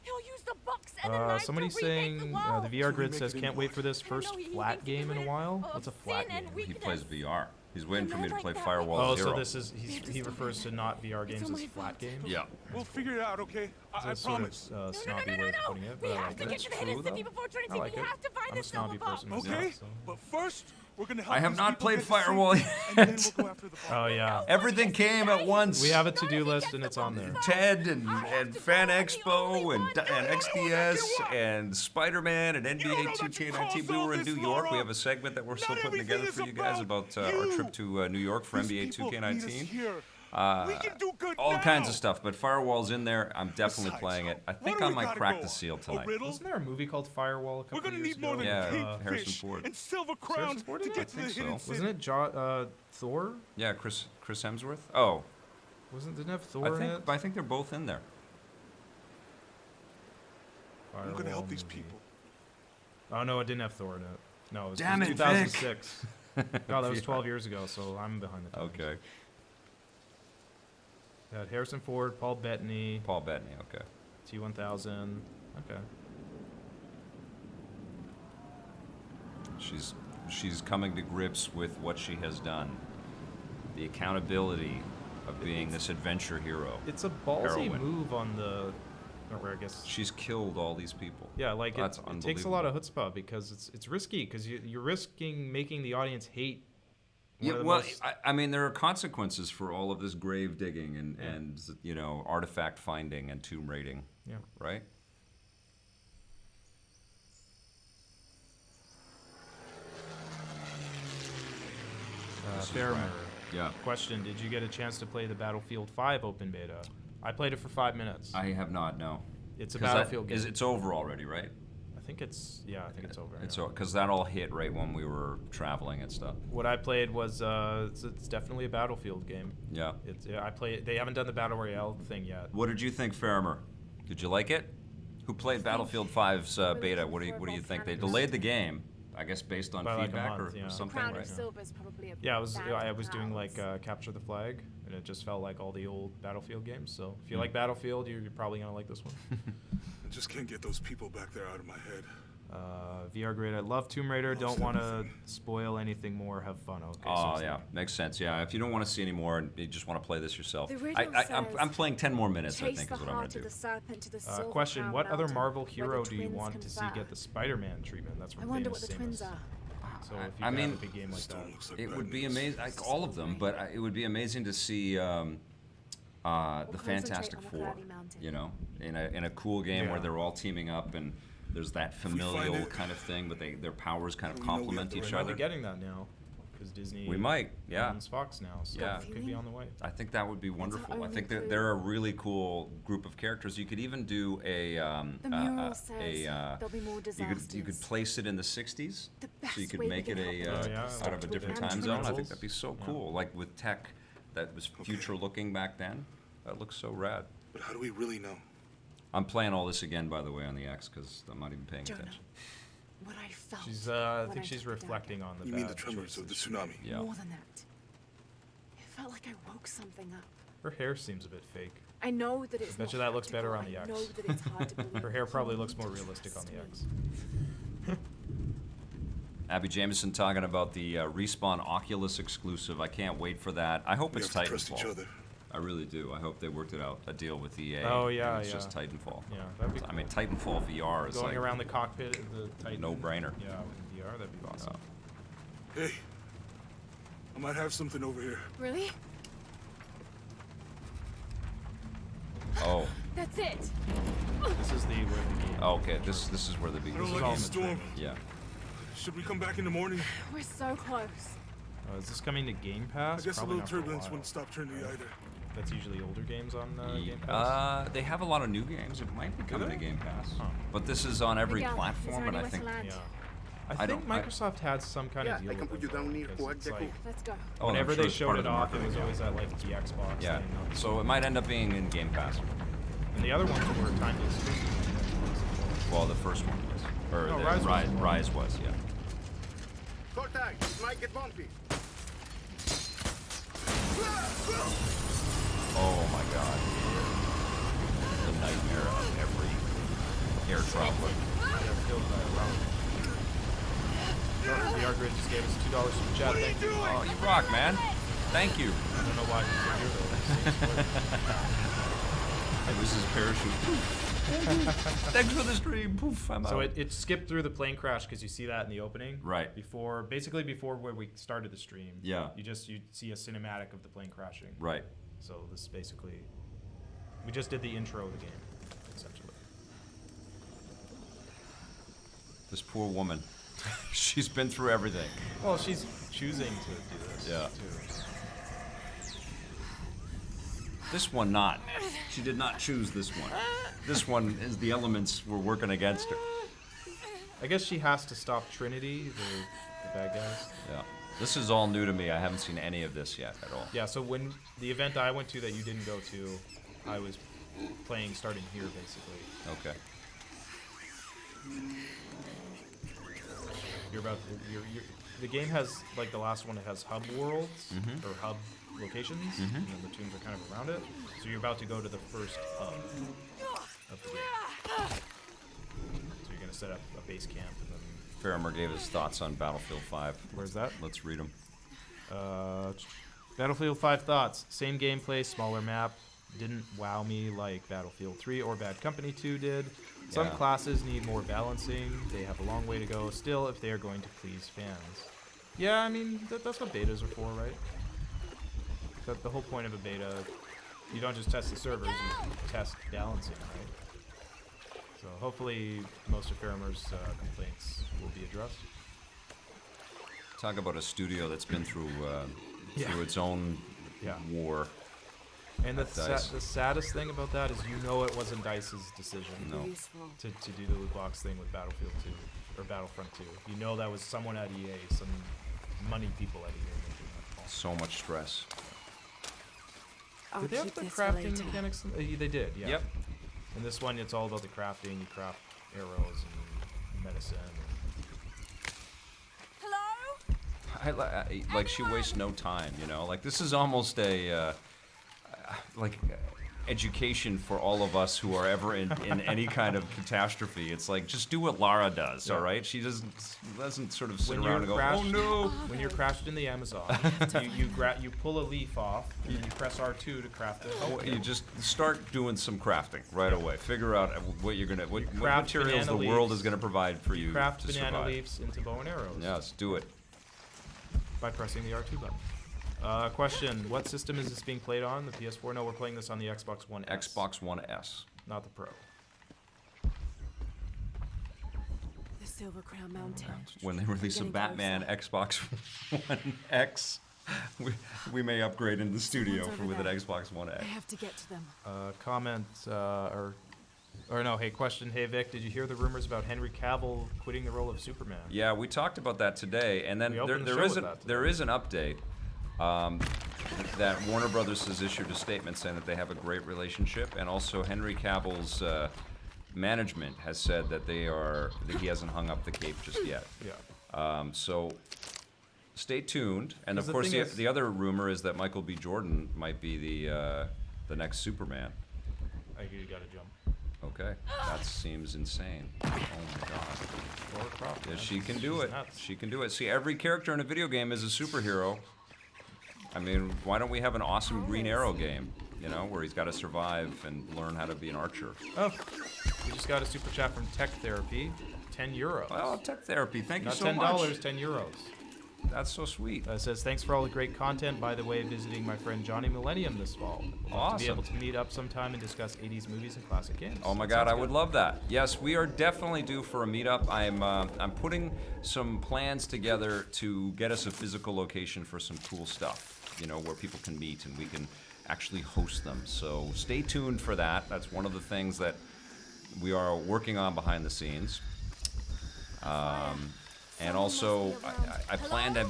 He'll use the box and the knife Somebody's to remake saying the world. the VR To grid remake says it can't in wait for this I first know he flat thinks he game in a rid while. of What's a flat sin and game? He plays VR. He's waiting for me to Like play that. Firewall Oh, Zero. so this is he refers to not VR games all as my flat fault. games. Yeah. We'll figure it out, okay? I That's sort promise. of No, snobby way of putting it, We but I have like to it. get to the hidden city before Trinity. I like We it. have to find I'm the a snobby silver person box. myself. Okay, so. but first, we're gonna help I have these not people played get to safety, Firewall and then yet. we'll go after the boss. Oh yeah. Everything came at once. We have a to-do list and it's on there. TED and Fan Expo and XDS and Spider-Man and NBA 2K19. We were in New York. We have a segment that we're still putting together for you guys about our trip to New York for NBA 2K19. All kinds of stuff, but Firewall's in there. I'm definitely Besides, playing it. I what think do I we might gotta crack go the on? seal A tonight. riddle? Wasn't there a movie called Firewall a We're couple gonna years need more ago? than Yeah, Harrison cavefish Ford. and silver Harrison crowns Ford to in get it? to the I think hidden so. city. Wasn't it Thor? Yeah, Chris Hemsworth. Oh, Didn't it have Thor in it? I think they're both in there. I'm gonna Firewall help these movie. people. Oh no, it didn't have Thor in it. No, it was, Damn it, 2006. No, that was 12 years ago, so I'm behind the times. Okay. Harrison Ford, Paul Bettany, Paul Bettany. Okay. T-1000. Okay. She's coming to grips with what she has done. The accountability of being this adventure hero. It's a ballsy Heroine. move on the. Or I guess. She's killed all these people. Yeah, like That's it takes a lot of chutzpah because it's risky because you're risking making the audience hate. One Yeah, of the well, most- I mean, there are consequences for all of this grave digging and artifact finding and tomb raiding. Yeah. Right. This is Fairmer. right. Yeah. Question: did you get a chance to play the Battlefield 5 open beta? I played it for 5 minutes. I have not. No. It's a 'Cause Battlefield game. It's over already, right? I think it's over. It's yeah. because that all hit right when we were traveling and stuff. What I played was it's definitely a Battlefield game. Yeah. I play. They haven't done the Battle Royale thing yet. What did you think, Farmer? Did you like it? Who played Battlefield 5's beta? What do you think? They delayed the game, I guess, based on By like a feedback month, or yeah. something, Crown right? of Silver is probably a Yeah, I was battle doing crowns. like Capture the Flag, and it just felt like all the old Battlefield games. So if you Hmm. like Battlefield, you're probably gonna like this one. I just can't get those people back there out of my head. VR grade. I love Tomb Raider. Don't want to spoil anything more. Have fun. Okay. Oh, yeah. Makes sense. Yeah, if you don't want to see any more and you just want to play this yourself. The riddle I'm playing 10 more minutes, I Chase think, the is what I'm going heart to of do. the serpent to the silver Question: crown what other mountain, Marvel where hero the do you twins want to see confer. get the Spider-Man treatment? That's from I wonder what Famous the twins Amos. are. So if you I could mean, have a big game like that. Stone looks like It bad would be news. amazing, like all of them, but it would be amazing to see the Fantastic concentrate on the Four, Cloudy Mountain. you know, in a cool game where Yeah. they're all teaming up and there's that we find familial it, kind of thing, but their powers kind of we know we have complement the each right We're other. probably getting that now, because Disney. We might, yeah. owns Fox now, so Yeah. it could be on the way. I think that would be wonderful. I only think that clue. they're a really cool group of characters. You could even do The mural says there'll be more you disasters. could place it in the 60s, The so you best could way make we it can help Oh, yeah, out of a like different with time zone. I think rentals. that'd be so Yeah. cool. Like with tech that was future looking back then. That looks so rad. But how do we really know? I'm playing all this again, by the way, on the X because I'm not even paying Jonah, attention. what I felt. She's. I when think she's took the reflecting on the You bad mean the tremors of the choices. tsunami? Yeah. More than that. It felt like I woke something up. Her hair seems a bit fake. I know that it's bet not you that looks better practical. on the I X. know that it's hard to believe. Her hair probably You looks need more to realistic on the trust X. me. Abby Jameson talking about the Respawn Oculus exclusive. I can't wait for that. I hope We it's have to trust each Titanfall. other. I really do. I hope they worked it out, a deal with EA. Oh, yeah, and it's yeah. just Titanfall. Yeah, that'd be I mean, Titanfall VR is Going like around the cockpit of the Titan. no-brainer. Yeah, with VR, that'd be awesome. Hey, I might have something over here. Really? Oh, That's it. This is the where the game. okay. This is where the I beginning. don't is like all the in the storm. Yeah. Should we come back in the morning? We're so close. Is this coming to Game I Pass? guess a Probably little not for a turbulence while. wouldn't stop Trinity either. That's usually older games on Game Pass. They have a lot of new games. It might be coming to they? Game Pass. Huh. But this is on every Miguel, is platform, there and I anywhere to think. land? Yeah. I I think don't- I- Microsoft had some kind of Yeah, deal I can with put you them, down here, because Quad it's Deco. like, Let's go. Oh, I'm whenever sure they it's showed part it of the off, it was marketing, always at like the Xbox Yeah. thing. not the So it might end up being in Game Pass. And the other ones were timed exclusive. Well, the first one was, or No, the Rise was one. Rise was, yeah. Hold tight, it might get bumpy. Oh my God. The nightmare of every air traveler. Killed by a round. VR Grid just gave us $2 super chat. Thank you. Oh, you rock, man. Thank you. I don't know why he's here though. It was his parachute. Thanks for the stream. Poof, I'm So out. it skipped through the plane crash because you see that in the opening. Right. Basically before where we started the stream. Yeah. You see a cinematic of the plane crashing. Right. So this basically, we just did the intro of the game, essentially. This poor woman. She's been through everything. Well, she's choosing to do this. Yeah. Too. This one not. She did not choose this one. This one is the elements were working against her. I guess she has to stop Trinity, the bad guys. Yeah. This is all new to me. I haven't seen any of this yet at all. Yeah. So when the event I went to that you didn't go to, I was playing starting here basically. Okay. The game has, like the last one, it has hub worlds, or hub locations, and then the tombs are kind of around it. So you're about to go to the first hub of the game. So you're going to set up a base camp, and then... Faramer gave his thoughts on Battlefield 5. Where's that? Let's read them. Battlefield 5 thoughts. Same gameplay, smaller map. Didn't wow me like Battlefield 3 or Bad Company 2 did. Some Yeah. classes need more balancing. They have a long way to go still if they are going to please fans. Yeah, I mean, that's what betas are for, right? The whole point of a beta, you don't just test the servers, you test balancing, right? So hopefully most of Faramer's complaints will be addressed. Talk about a studio that's been through Yeah. through its own Yeah. war. And the DICE. saddest thing about that is you know it wasn't DICE's decision. No. Useful. to do the loot box thing with Battlefield 2 or Battlefront 2. You know that was someone at EA, some money people at EA making that call. So much stress. I'll Did they have keep the this for crafting later. mechanics? They did, yeah. Yep. In this one, it's all about the crafting. You craft arrows and medicine. Hello? Like she wastes no time, you know. Like this is almost a like education for all of us who are ever in any kind of catastrophe. It's like, just do what Lara does, all right? She doesn't sort of sit around and go, oh no. When you're crashed in the Amazon, you pull a leaf off, and then you press R2 to craft it. Oh, you just start doing some crafting right away. Figure out what you're gonna, what materials the world is gonna provide for you craft to banana survive. leaves into bow and arrows. Yes, do it. By pressing the R2 button. Question: what system is this being played on? The PS4? No, we're playing this on the Xbox One S. Xbox One S. Not the Pro. The Silver Crown Mountain. When they release a Getting Batman Xbox One X, we may upgrade in the studio with an Xbox One X. I have to get to them. Comment or no? Hey, question. Hey Vic, did you hear the rumors about Henry Cavill quitting the role of Superman? Yeah, we talked about that today, and then there is an update. That Warner Brothers has issued a statement saying that they have a great relationship, and also Henry Cavill's management has said that that he hasn't hung up the cape just yet. Yeah. So stay tuned. And of The course, thing is- the other rumor is that Michael B. Jordan might be the next Superman. You gotta jump. Okay, that seems insane. Oh my god. Laura Croft. Yeah, man. she can do She's it. nuts. She can do it. See, every character in a video game is a superhero. I mean, why don't we have an awesome Green Arrow game, you know, where he's got to survive and learn how to be an archer? Oh, we just got a super chat from Tech Therapy. €10. Well, Tech Therapy, thank you Not so $10, much. €10. That's so sweet. Says, thanks for all the great content. By the way, visiting my friend Johnny Millennium this fall. Would love to be able to meet up sometime and discuss 80s movies and classic games. Oh my God, I would love that. Yes, we are definitely due for a meetup. I'm putting some plans together to get us a physical location for some cool stuff, you know, where people can meet and we can actually host them. So stay tuned for that. That's one of the things that we are working on behind the scenes. And also, I plan to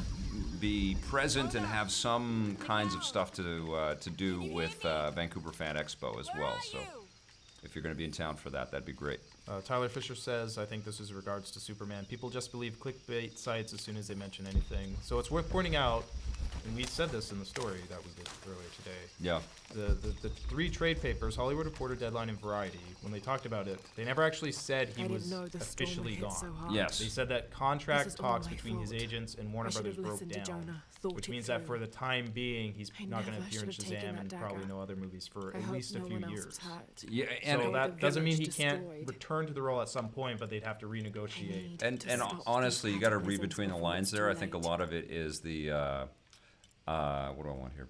be present and have some kinds of stuff to do with Vancouver Fan Expo as well. So if you're going to be in town for that, that'd be great. Tyler Fisher says, I think this is in regards to Superman. People just believe clickbait sites as soon as they mention anything. So it's worth pointing out, and we said this in the story that we did earlier today. Yeah. The three trade papers, Hollywood Reporter, Deadline, and Variety, when they talked about it, they never actually said he was officially gone. Yes. They said that contract talks between his agents and Warner Brothers broke down, which means that for the time being, he's not going to appear in Shazam and probably no other movies for at least a few years. Yeah, and so that doesn't mean he can't return to the role at some point, but they'd have to renegotiate. And honestly, you got to read between the lines there. I think a lot of it is the what do I want here?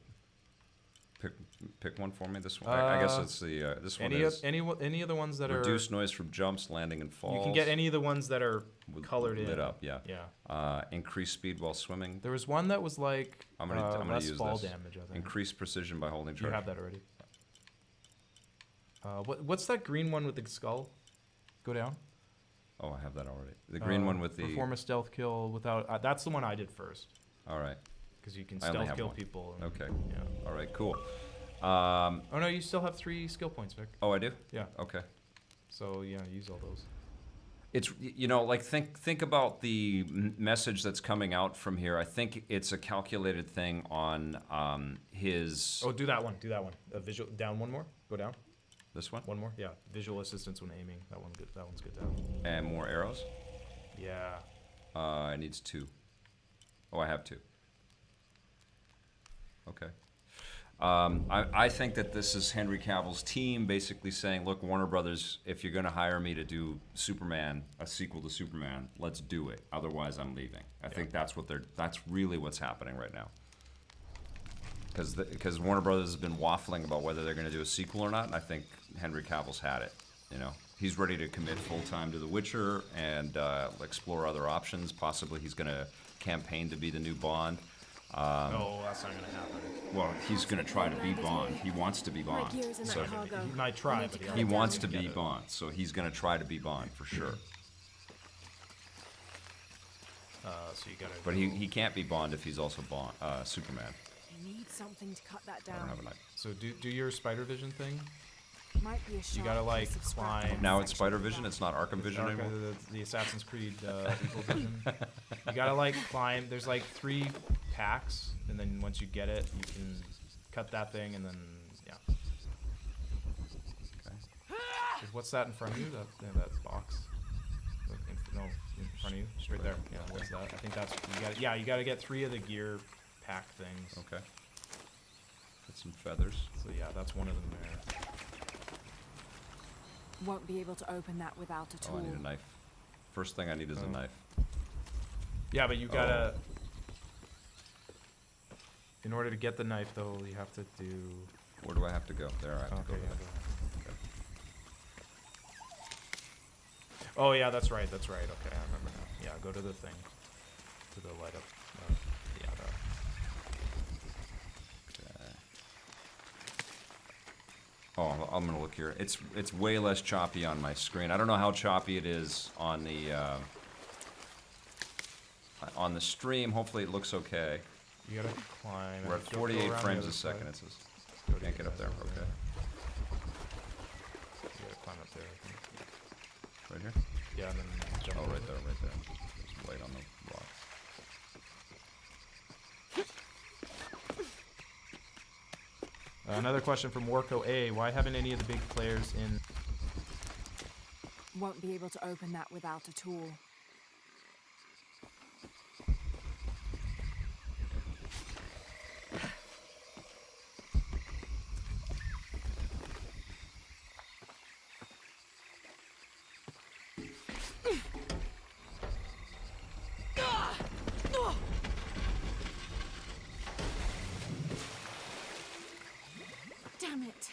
Pick one for me. This one. I guess it's the this one is any of the ones that reduced noise from jumps, landing, and falls. You can get any of the ones that are colored lit in. up. Yeah. Yeah. Increased speed while swimming. There was one that was like I'm gonna less use fall this. damage. I think. Increased precision by holding charge. You have that already. What's that green one with the skull? Go down. Oh, I have that already. The green one with the perform a stealth kill without. That's the one I did first. All right. Because you can stealth kill people. And, okay. Yeah. All right. Cool. Oh no, you still have 3 skill points, Vic. Oh, I do. Yeah. Okay. So yeah, use all those. It's, you know, like think about the message that's coming out from here. I think it's a calculated thing on his. Oh, do that one. Do that one. Visual down one more. Go down. This one. One more. Yeah. Visual assistance when aiming. That one's good. That one's good down. And more arrows. Yeah. It needs 2. Oh, I have 2. Okay. I think that this is Henry Cavill's team basically saying, look, Warner Brothers, if you're going to hire me to do Superman, a sequel to Superman, let's do it. Otherwise, I'm leaving. I think that's really what's happening right now. Because Warner Brothers has been waffling about whether they're going to do a sequel or not, and I think Henry Cavill's had it. You know, he's ready to commit full time to The Witcher and explore other options. Possibly he's going to campaign to be the new Bond. No, that's not going to happen. Well, he's going to try to be Bond. He wants to be Bond. So he might try, but he wants to be Bond. So he's going to try to be Bond for sure. So you gotta. But he can't be Bond if he's also Bond, Superman. I need something to cut that down. I don't have a knife. So do your spider vision thing. Might be a You gotta like climb. Now it's Spider Vision. It's not Arkham Vision anymore. The Assassin's Creed Evil Vision. You gotta like climb. There's like 3 packs, and then once you get it, you can cut that thing, and then yeah. What's that in front of you? That's box. No, in front of you, straight there. Yeah, what's that? I think that's you got. Yeah, you got to get 3 of the gear pack things. Okay. Get some feathers. So yeah, that's one of them there. Won't be able to open that without a tool. Oh, I need a knife. First thing I need is a knife. Yeah, but you gotta. In order to get the knife, though, you have to do. Where do I have to go? There, I have to go. Yeah, There. go ahead. Oh yeah, that's right. Okay, I remember now. Yeah, go to the thing. To the light up. Yeah. Oh, I'm gonna look here. It's way less choppy on my screen. I don't know how choppy it is on the stream. Hopefully it looks okay. You gotta climb. We're at 48 frames a second. It says. Can't get up there. Okay. You gotta climb up there. I think. Right here. Yeah, and then jump. Oh, over. right there. There's light on the rock. Another question from Warco A. Why haven't any of the big players in... Won't be able to open that without a tool. Damn it.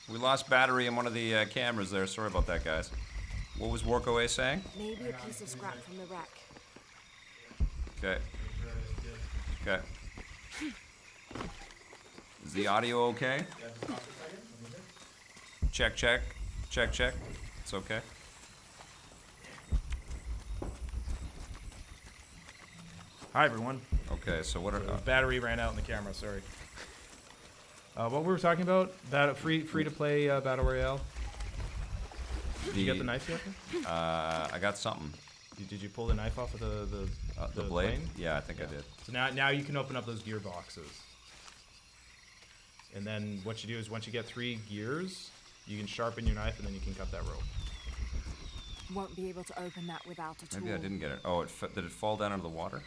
We lost battery in one of the cameras there. Sorry about that, guys. What was Warco A saying? Maybe a piece of scrap from the wreck. Okay. Okay. Is the audio okay? Check, check. Check, check. It's okay. Hi, everyone. Okay, so what are... The battery ran out in the camera, sorry. What we were talking about? Free to play Battle Royale. Did you get the knife yet? I got something. Did you pull the knife off of the blade? plane? Yeah, I think I did. So now you can open up those gear boxes. And then what you do is once you get 3 gears, you can sharpen your knife and then you can cut that rope. Won't be able to open that without a tool. Maybe I didn't get it. Oh, did it fall down into the water?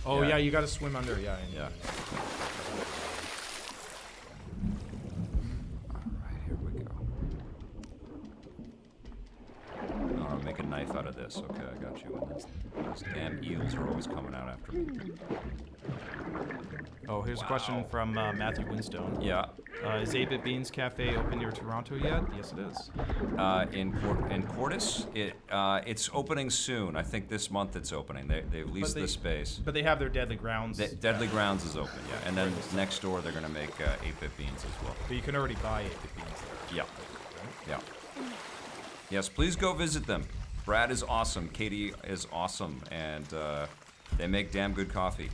Oh yeah, you got to swim under. Yeah. Yeah. Alright, here we go. I'll make a knife out of this. Okay, I got you. And those damn eels are always coming out after me. Oh, here's a question from Matthew Winstone. Yeah. Is 8-Bit Beans Cafe open near Toronto yet? Yes, it is. In Cordis, it's opening soon. I think this month it's opening. They've leased the space. But they have their Deadly Grounds. Deadly Grounds is open, yeah. And then next door they're going to make 8-Bit Beans as well. But you can already buy 8-Bit Beans there. Yeah. Yeah. Yes, please go visit them. Brad is awesome. Katie is awesome. And they make damn good coffee.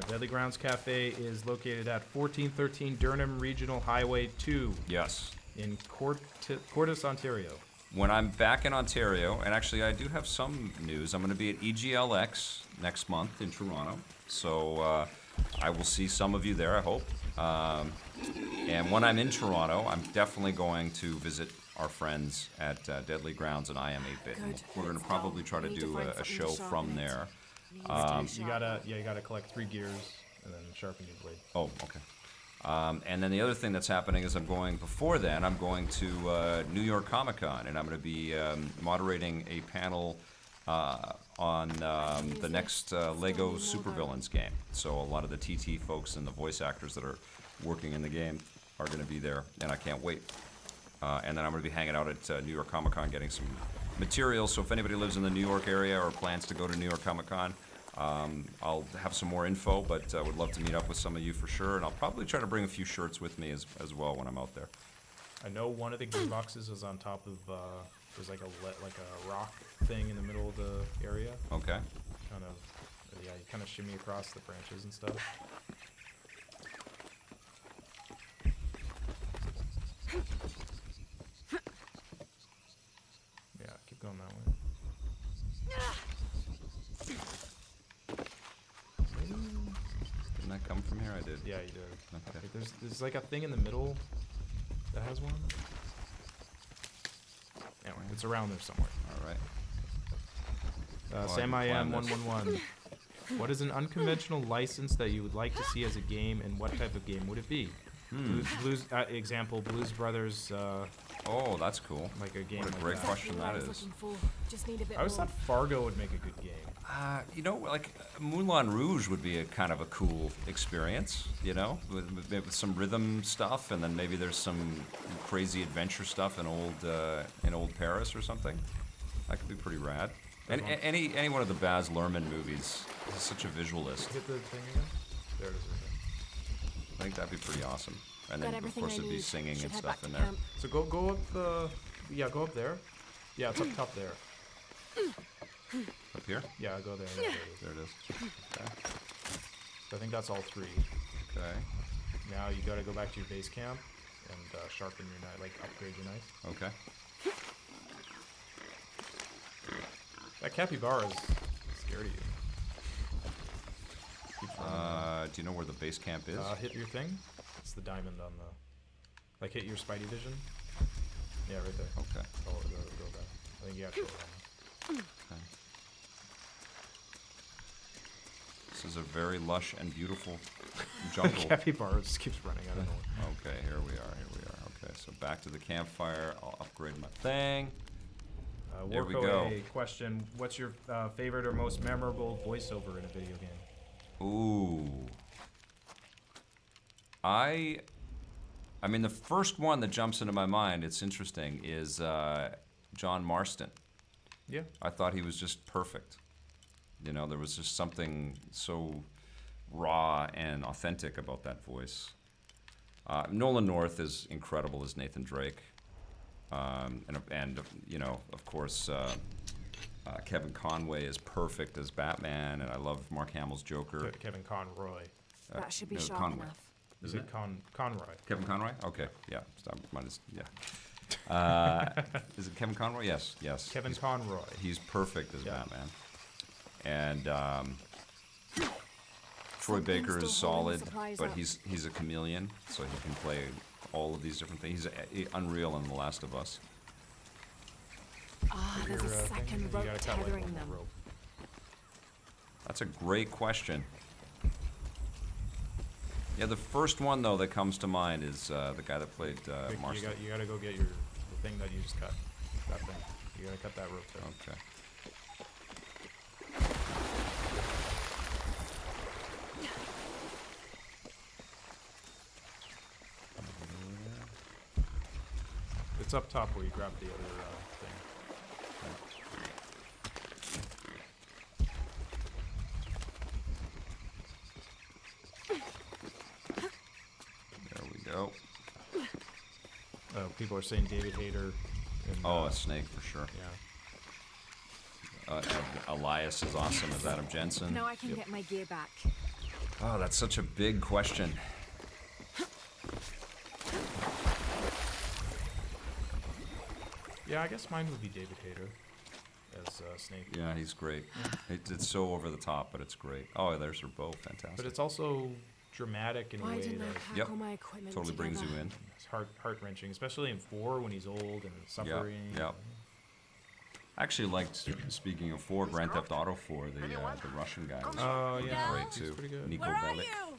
Deadly Grounds Cafe is located at 1413 Durham Regional Highway 2. Yes. In Cordis, Ontario. When I'm back in Ontario, and actually I do have some news, I'm going to be at EGLX next month in Toronto. So I will see some of you there, I hope. And when I'm in Toronto, I'm definitely going to visit our friends at Deadly Grounds and I Am 8-Bit. We're going to probably try to do a show from there. You gotta collect 3 gears and then sharpen your blade. Oh, okay. And then the other thing that's happening is I'm going to New York Comic Con, and I'm going to be moderating a panel on the next Lego Supervillains game. So a lot of the TT folks and the voice actors that are working in the game are going to be there, and I can't wait. And then I'm going to be hanging out at New York Comic Con getting some material. So if anybody lives in the New York area or plans to go to New York Comic Con, I'll have some more info, but I would love to meet up with some of you for sure. And I'll probably try to bring a few shirts with me as well when I'm out there. I know one of the gear boxes is on top of There's like a rock thing in the middle of the area. Okay. Kind of, yeah, you kind of shimmy across the branches and stuff. Yeah, keep going that way. Didn't I come from here? I did. Yeah, you did. Okay. Like, there's like a thing in the middle that has one. Anyway, it's around there somewhere. All right. Sam I am 111. What is an unconventional license that you would like to see as a game, and what type of game would it be? Blues example, Blues Brothers. Oh, that's cool. Like a game. What a like great that. question that is. Just need a bit I always more. thought Fargo would make a good game. You know, like Moulin Rouge would be a kind of a cool experience. You know, with some rhythm stuff, and then maybe there's some crazy adventure stuff in old Paris or something. That could be pretty rad. And any one of the Baz Luhrmann movies. He's such a visualist. Hit the thing again. There it is. I think that'd be pretty awesome. And Got then of everything course I it'd be need. singing Should and head stuff back in to there. camp. So go up the. Yeah, go up there. Yeah, it's up top there. Up here? Yeah, go there. Yeah, There it is. Okay. So I think that's all three. Okay. Now you gotta go back to your base camp and sharpen your knife, like upgrade your knife. Okay. That capybara is scared of you. Do you know where the base camp is? Hit your thing. It's the diamond on the. Like hit your Spidey vision. Yeah, right there. Okay. Go back. I think you got to go around. Okay. This is a very lush and beautiful jungle. Capybara just keeps running. I don't know. Okay, here we are. Okay, so back to the campfire. I'll upgrade my thing. There we go. Question: what's your favorite or most memorable voiceover in a video game? Ooh. I mean, the first one that jumps into my mind, it's interesting, is John Marston. Yeah. I thought he was just perfect. You know, there was just something so raw and authentic about that voice. Nolan North is incredible as Nathan Drake. And you know, of course, Kevin Conway is perfect as Batman, and I love Mark Hamill's Joker. Kevin Conroy. That should be no, sharp Conway. enough. Is it Conroy? Kevin Conroy? Okay, yeah. Yeah. Is it Kevin Conroy? Yes. Kevin Conroy. He's perfect as Batman. And Troy Baker is solid, but he's a chameleon, so he can play all of these different things. He's unreal in The Last of Us. There's a second rope tethering them. That's a great question. Yeah, the first one though that comes to mind is the guy that played Marston. You gotta go get the thing that you just cut. That thing. You gotta cut that rope there. Okay. It's up top where you grab the other thing. There we go. People are saying David Hayter. And, A snake for sure. Yeah. Elias is awesome as Adam Jensen. Now I can get my gear back. Oh, that's such a big question. Yeah, I guess mine would be David Hayter as Snake. Yeah, he's great. It's so over the top, but it's great. Oh, there's her bow. Fantastic. But it's also dramatic in a Why way didn't I that pack all my equipment totally brings you together? in. it's heart-wrenching, especially in 4 when he's old and suffering. Yeah. I actually liked, speaking of 4, Grand Theft Auto 4, the Russian guy was Oh, yeah. great He's too. pretty good. Nico Where are Bellic. you?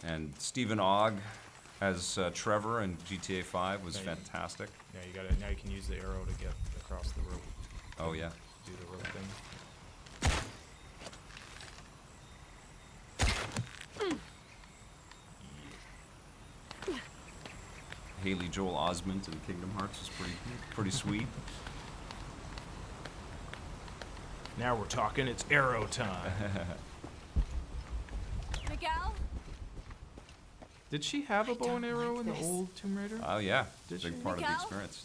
And Stephen Ogg as Trevor in GTA 5 was fantastic. Yeah, now you can use the arrow to get across the rope. Oh yeah. Do the rope thing. Haley Joel Osment in Kingdom Hearts is pretty sweet. Now we're talking. It's arrow time. Miguel? Did she have a bow and arrow in the old Tomb Raider? Oh yeah, Did big she? part of the Miguel? experience.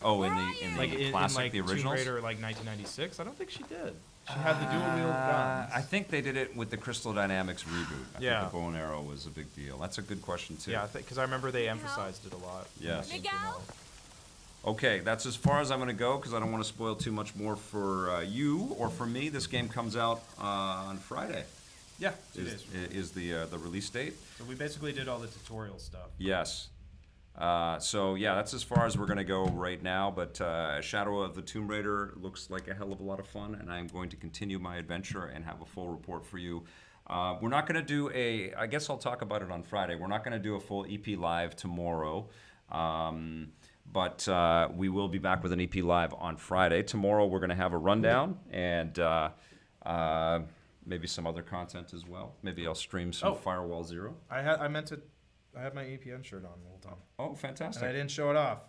Oh, in the Like in classic, like the Tomb originals. Raider, like 1996. I don't think she did. She had the dual-wield guns. I think they did it with the Crystal Dynamics reboot. I Yeah. think the bow and arrow was a big deal. That's a good question too. Yeah, because I remember they emphasized it a lot. Yes. Miguel? Okay, that's as far as I'm going to go because I don't want to spoil too much more for you or for me. This game comes out on Friday. Yeah, 2 days. Is the release date? So we basically did all the tutorial stuff. Yes. So yeah, that's as far as we're gonna go right now. But Shadow of the Tomb Raider looks like a hell of a lot of fun, and I'm going to continue my adventure and have a full report for you. We're not gonna do I guess I'll talk about it on Friday. We're not gonna do a full EP live tomorrow. But we will be back with an EP live on Friday. Tomorrow we're gonna have a rundown and maybe some other content as well. Maybe I'll stream some Firewall Zero. I had my APN shirt on the whole time. Oh, fantastic. And I didn't show it off.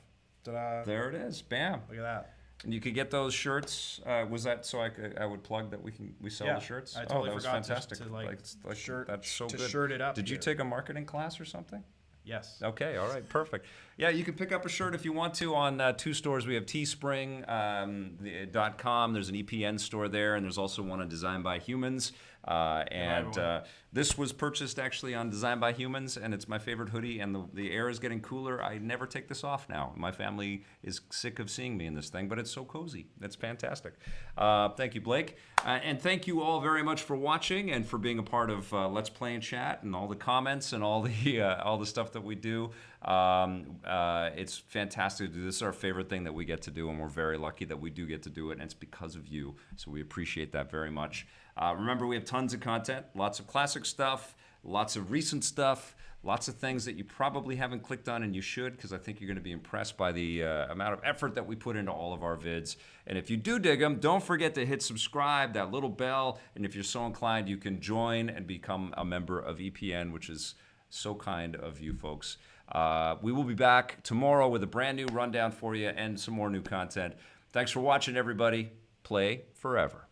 Ta-da. There it is. Bam. Look at that. And you could get those shirts. Was that so I would plug that we sell Yeah, the shirts? I totally that was forgot to- fantastic. to, like, shirt- that's so to good. shirt it up Did you here. take a marketing class or something? Yes. Okay, all right, perfect. Yeah, you can pick up a shirt if you want to on 2 stores. We have Teespring.com. There's an EPN store there, and there's also one on Design by Humans. This was purchased actually on Design by Humans, and it's my favorite hoodie, and the air is getting cooler. I never take this off now. My family is sick of seeing me in this thing, but it's so cozy. It's fantastic. Thank you, Blake. And thank you all very much for watching and for being a part of Let's Play and Chat and all the comments and all the stuff that we do. It's fantastic to do. This is our favorite thing that we get to do, and we're very lucky that we do get to do it, and it's because of you. So we appreciate that very much. Remember, we have tons of content, lots of classic stuff, lots of recent stuff, lots of things that you probably haven't clicked on, and you should, because I think you're going to be impressed by the amount of effort that we put into all of our vids. And if you do dig them, don't forget to hit subscribe, that little bell, and if you're so inclined, you can join and become a member of EPN, which is so kind of you folks. We will be back tomorrow with a brand new rundown for you and some more new content. Thanks for watching, everybody. Play forever.